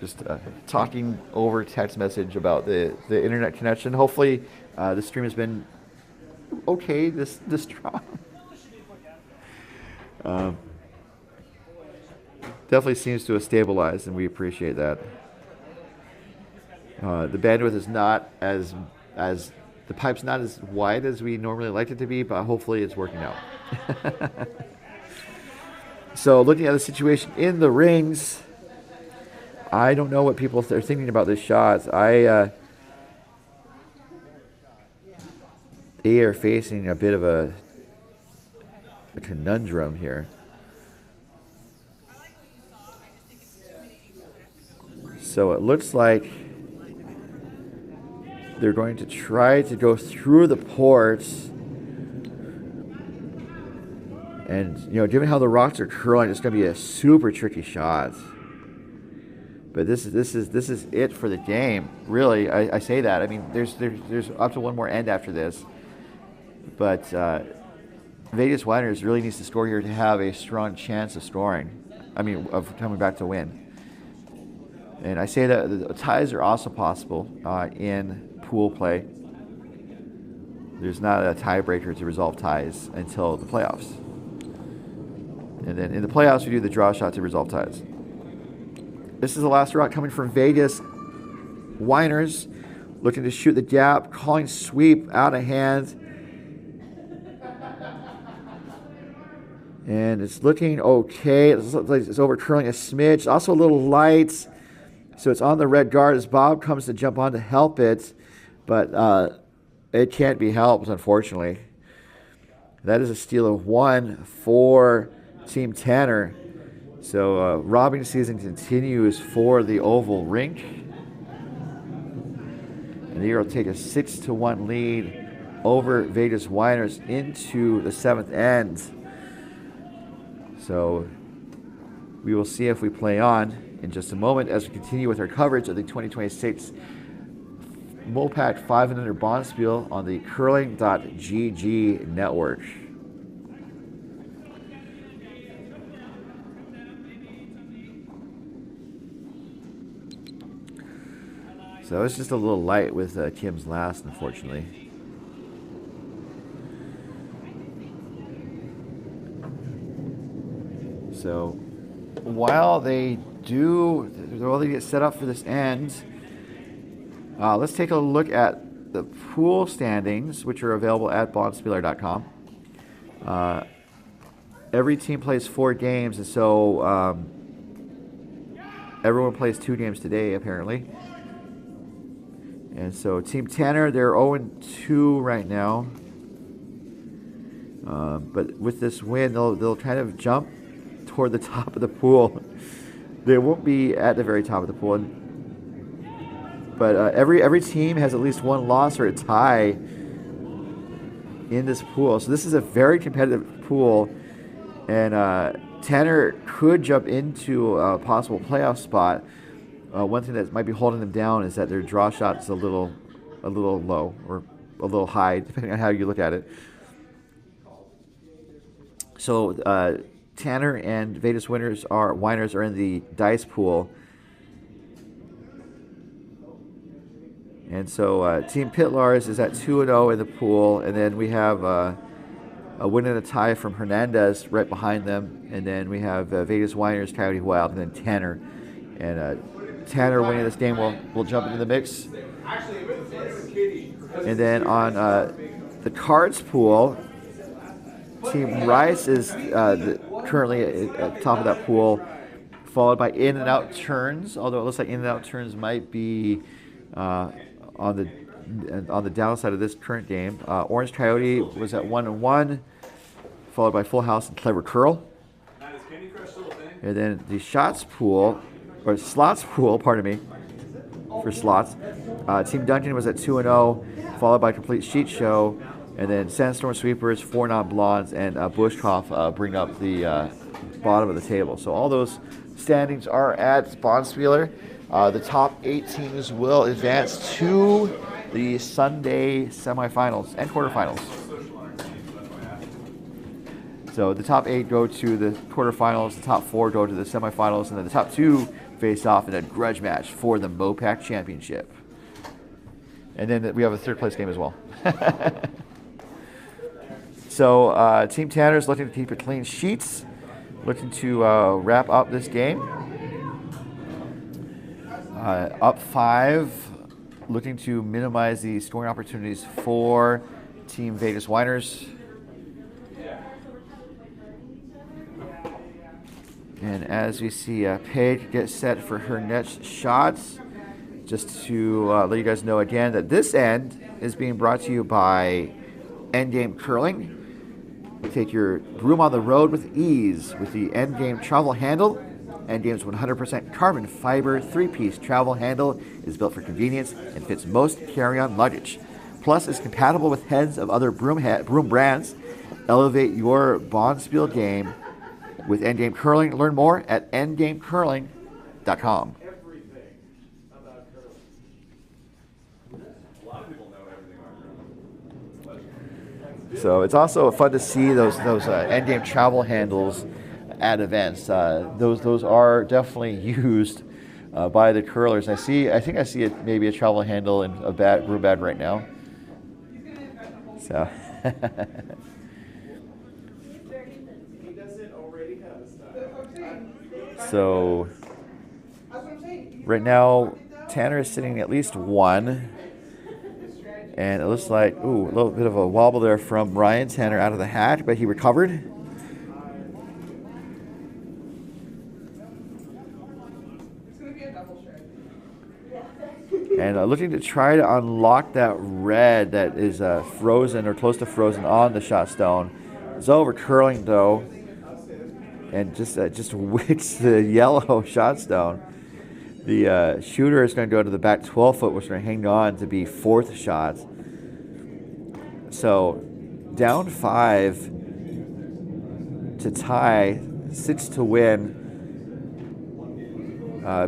Just talking over text message about the internet connection. Hopefully the stream has been okay this draw. Definitely seems to have stabilized, and we appreciate that. The bandwidth is not as the pipe's not as wide as we normally like it to be, but hopefully it's working out. So looking at the situation in the rings, I don't know what people are thinking about this shot. They are facing a bit of a conundrum here. So it looks like they're going to try to go through the ports. And, you know, given how the rocks are curling, it's going to be a super tricky shot. But this is it for the game, really. I say that. I mean, there's up to one more end after this, but Vegas Winners really needs to score here to have a strong chance of scoring. I mean, of coming back to win. And I say that the ties are also possible in pool play. There's not a tiebreaker to resolve ties until the playoffs, and then in the playoffs we do the draw shot to resolve ties. This is the last rock coming from Vegas Winers, looking to shoot the gap, calling sweep out of hand. And it's looking okay. It looks like it's over curling a smidge. Also a little light. So it's on the red guard as Bob comes to jump on to help it. But it can't be helped, unfortunately. That is a steal of one for Team Tanner. So robbing season continues for the oval rink. And they will take a 6-1 lead over Vegas Winers into the seventh end. So we will see if we play on in just a moment as we continue with our coverage of the 2026 MoPac 5 and Under Bonspiel on the curling.gg network. So it's just a little light with Kim's last, unfortunately. So while they get set up for this end, let's take a look at the pool standings, which are available at bonspieler.com. Every team plays 4 games, and so everyone plays 2 games today, apparently. And so Team Tanner, they're 0-2 right now. But with this win, they'll kind of jump toward the top of the pool. They won't be at the very top of the pool. And But every team has at least one loss or a tie in this pool. So this is a very competitive pool. And Tanner could jump into a possible playoff spot. One thing that might be holding them down is that their draw shot is a little low or a little high, depending on how you look at it. So Tanner and Vegas Whiners are in the dice pool. And so Team Pitlars is at 2-0 in the pool, and then we have a win and a tie from Hernandez right behind them, and then we have Vegas Whiners, Coyote Wild, and then Tanner. And Tanner winning this game will jump into the mix. And then on the cards pool, Team Rice is currently at the top of that pool, followed by In and Out Turns, although it looks like In and Out Turns might be on the downside of this current game. Orange Coyote was at 1-1, followed by Full House and Clever Curl. And then the slots pool, pardon me, for slots. Team Duncan was at 2-0, followed by Complete Sheet Show, and then Sandstorm Sweepers, 4 Non-Blondes, and Bushkoff bring up the bottom of the table. So all those standings are at Bonspieler. The top 8 teams will advance to the Sunday semifinals and quarterfinals. So the top 8 go to the quarterfinals, the top 4 go to the semifinals, and then the top 2 face off in a grudge match for the MoPac Championship. And then we have a 3rd place game as well. So Team Tanner is looking to keep it clean sheets, looking to wrap up this game. Up 5, looking to minimize the scoring opportunities for Team Vegas Whiners. And as we see Paige get set for her next shots, just to let you guys know again that this end is being brought to you by Endgame Curling. Take your broom on the road with ease with the Endgame travel handle. Endgame's 100% carbon fiber 3-piece travel handle is built for convenience and fits most carry-on luggage. Plus, is compatible with heads of other broom brands. Elevate your Bonspiel game with Endgame Curling. Learn more at endgamecurling.com. So it's also fun to see those Endgame travel handles at events. Those are definitely used by the curlers. I think I see maybe a travel handle in a broom bag right now. So. So right now Tanner is sitting at least 1. And it looks like, a little bit of a wobble there from Ryan Tanner out of the hatch, but he recovered. And looking to try to unlock that red that is frozen or close to frozen on the shot stone. It's over curling though, and just wicks the yellow shot stone. The shooter is going to go to the back 12 foot, which is going to hang on to be 4th shot. So down 5 to tie, 6 to win.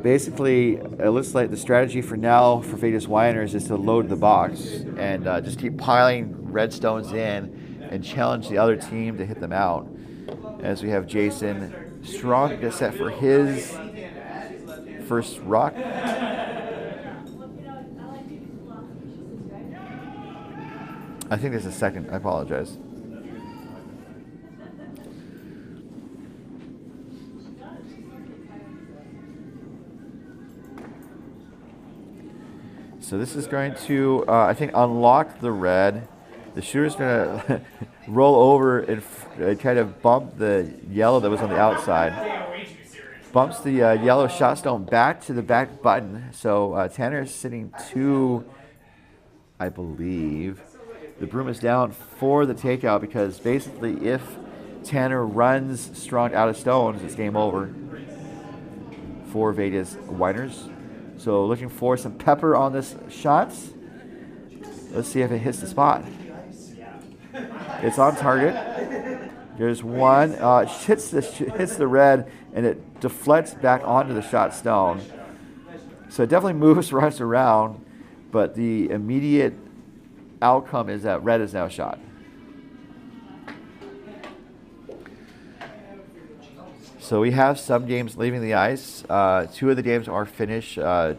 Basically, it looks like the strategy for now for Vegas Whiners is to load the box and just keep piling red stones in and challenge the other team to hit them out. As we have Jason Strong get set for his first rock. I think there's a second. I apologize. So this is going to, I think, unlock the red. The shooter's going to roll over and kind of bump the yellow that was on the outside. Bumps the yellow shot stone back to the back button. So Tanner is sitting 2, I believe. The broom is down for the takeout because basically if Tanner runs Strong out of stones, it's game over for Vegas Whiners. So looking for some pepper on this shot. Let's see if it hits the spot. It's on target. There's one. It hits the red, and it deflects back onto the shot stone. So it definitely moves runs around, but the immediate outcome is that red is now shot. So we have some games leaving the ice. 2 of the games are finished. The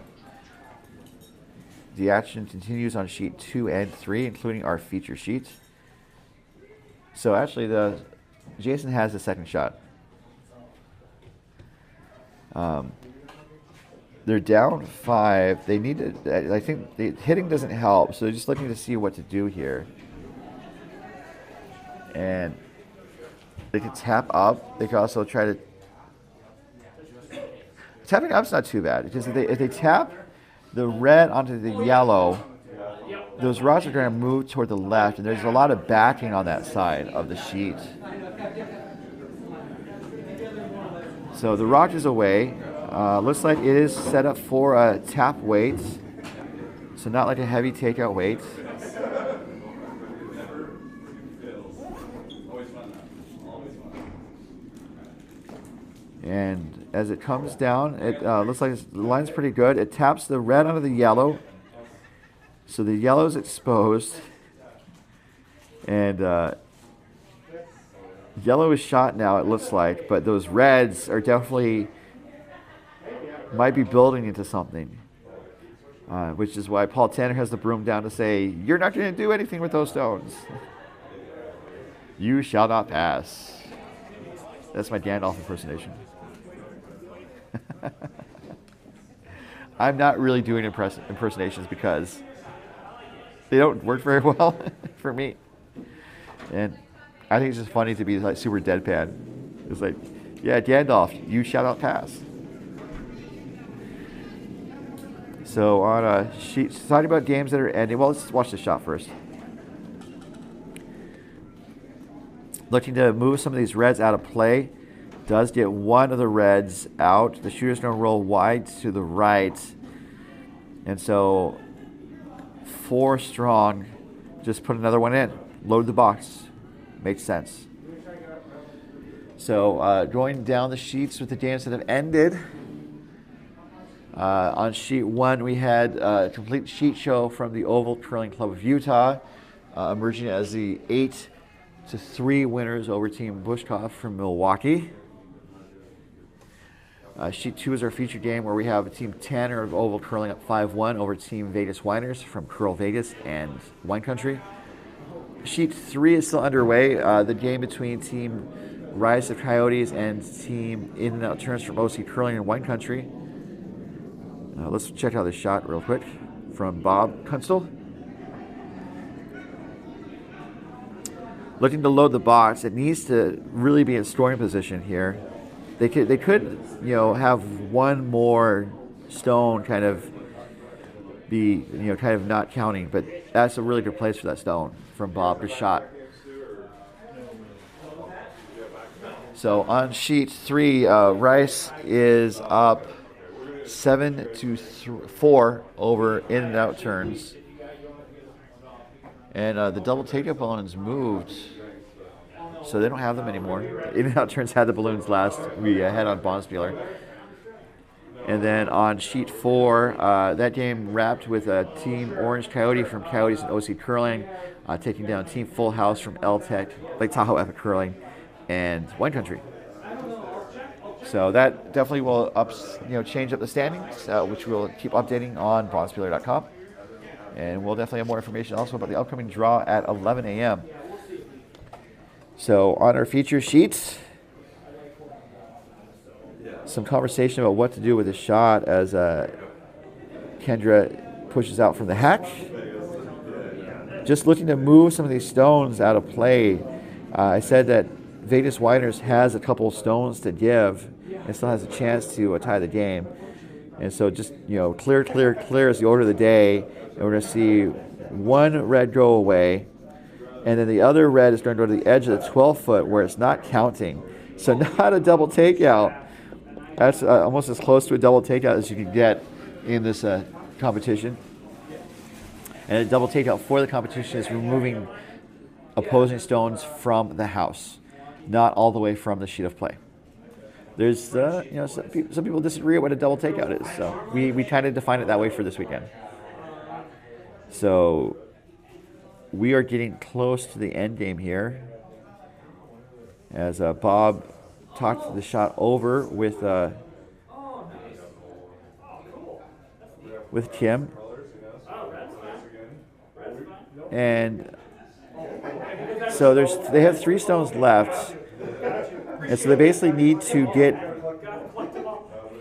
action continues on sheet 2 and 3, including our feature sheet. So actually, Jason has the second shot. They're down 5. They need to. I think the hitting doesn't help, so they're just looking to see what to do here. And they can tap up. They can also try to. Tapping up's not too bad. Because if they tap the red onto the yellow, those rods are going to move toward the left, and there's a lot of backing on that side of the sheet. So the rock is away. Looks like it is set up for a tap weight, so not like a heavy takeout weight. And as it comes down, it looks like the line's pretty good. It taps the red onto the yellow, so the yellow is exposed, and yellow is shot now, it looks like, but those reds are definitely might be building into something, which is why Paul Tanner has the broom down to say, "You're not going to do anything with those stones. You shall not pass." That's my Gandalf impersonation. I'm not really doing impersonations because they don't work very well for me. And I think it's just funny to be like super deadpan. It's like, yeah, Gandalf, you shall not pass. So on a sheet, talking about games that are ending. Well, let's watch the shot first. Looking to move some of these reds out of play. Does get one of the reds out. The shooter's going to roll wide to the right. And so 4 strong. Just put another one in. Load the box. Makes sense. So going down the sheets with the games that have ended. On sheet 1, we had a complete sheet show from the Oval Curling Club of Utah, emerging as the 8-3 winners over Team Bushkoff from Milwaukee. Sheet 2 is our featured game where we have Team Tanner of Oval Curling up 5-1 over Team Vegas Winers from CurlVegas and Wine Country. Sheet 3 is still underway. The game between Team Rise of Coyotes and Team In and Out Turns from OC Curling and Wine Country. Let's check out this shot real quick from Bob Kunstl. Looking to load the box. It needs to really be in scoring position here. They could, have one more stone kind of be, kind of not counting, but that's a really good place for that stone from Bob. Good shot. So on sheet 3, Rice is up 7-4 over in and out turns. And the double take-up balloons moved, so they don't have them anymore. In and out turns had the balloons last. We had on Bonspieler. And then on sheet 4, that game wrapped with a Team Orange Coyote from Coyotes and OC Curling, taking down Team Full House from L-Tech, Lake Tahoe Epic Curling, and Wine Country. So that definitely will change up the standings, which we'll keep updating on bonspieler.com. And we'll definitely have more information also about the upcoming draw at 11 a.m. So on our feature sheets, some conversation about what to do with the shot as Kendra pushes out from the hack. Just looking to move some of these stones out of play. I said that Vegas Winers has a couple stones to give and still has a chance to tie the game. And so just, clear is the order of the day. And we're going to see one red go away. And then the other red is going to go to the edge of the 12-foot where it's not counting. So not a double takeout. That's almost as close to a double takeout as you can get in this competition. And a double takeout for the competition is removing opposing stones from the house, not all the way from the sheet of play. There's, some people disagree at what a double takeout is, so we kind of define it that way for this weekend. So we are getting close to the end game here, as Bob talked the shot over with Kim, and so they have 3 stones left, and so they basically need to get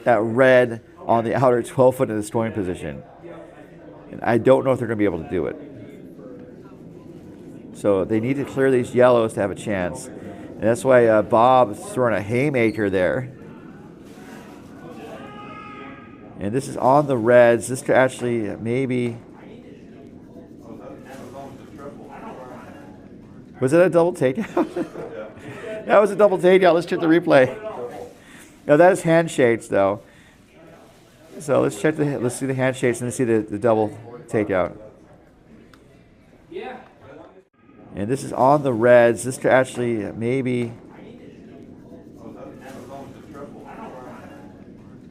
that red on the outer 12 foot in the scoring position, and I don't know if they're going to be able to do it. So they need to clear these yellows to have a chance, and that's why Bob's throwing a haymaker there. And this is on the reds. This could actually maybe... Was it a double takeout? That was a double takeout. Let's check the replay. Now that is handshakes, though. So let's check let's see the handshakes and let's see the double takeout. And this is on the reds. This could actually maybe...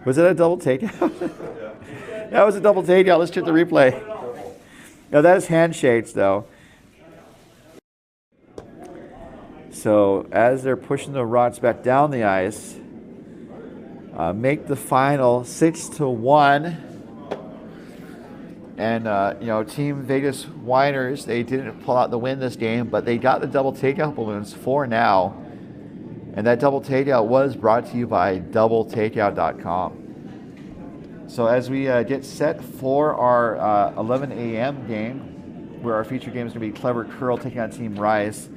Was it a double takeout? That was a double takeout. Let's check the replay. Now that is handshakes, though. So as they're pushing the rods back down the ice, make the final 6-1. And Team Vegas Whiners, they didn't pull out the win this game, but they got the double takeout balloons for now. And that double takeout was brought to you by doubletakeout.com. So as we get set for our 11 a.m. game, where our feature game is going to be Clever Curl taking on Team Rise,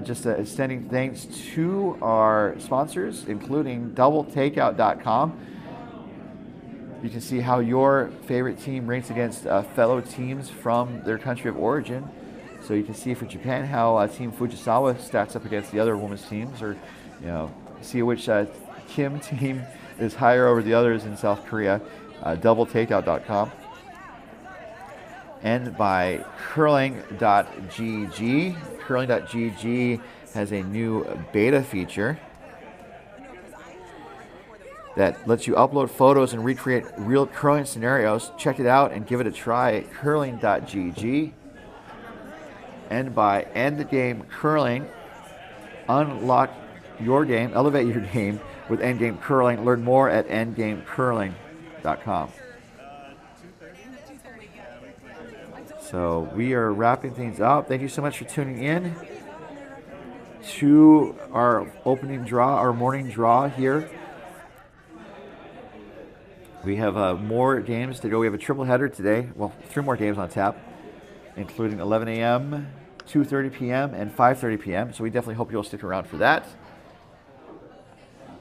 just extending thanks to our sponsors, including doubletakeout.com. You can see how your favorite team ranks against fellow teams from their country of origin. So you can see for Japan how Team Fujisawa stacks up against the other women's teams, or see which Kim team is higher over the others in South Korea. Doubletakeout.com. And by curling.gg. Curling.gg has a new beta feature that lets you upload photos and recreate real curling scenarios. Check it out and give it a try at curling.gg. And by Endgame Curling, unlock your game, elevate your game with Endgame Curling. Learn more at endgamecurling.com. So we are wrapping things up. Thank you so much for tuning in to our opening draw, our morning draw here. We have more games to go. We have a triple header today. Well, 3 more games on tap, including 11 a.m., 2:30 p.m., and 5:30 p.m. So we definitely hope you'll stick around for that.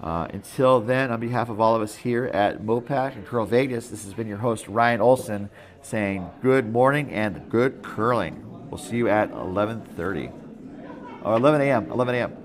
Until then, on behalf of all of us here at MoPac and CurlVegas, this has been your host, Ryan Olson, saying good morning and good curling. We'll see you at 11:30. Or 11 a.m. 11 a.m.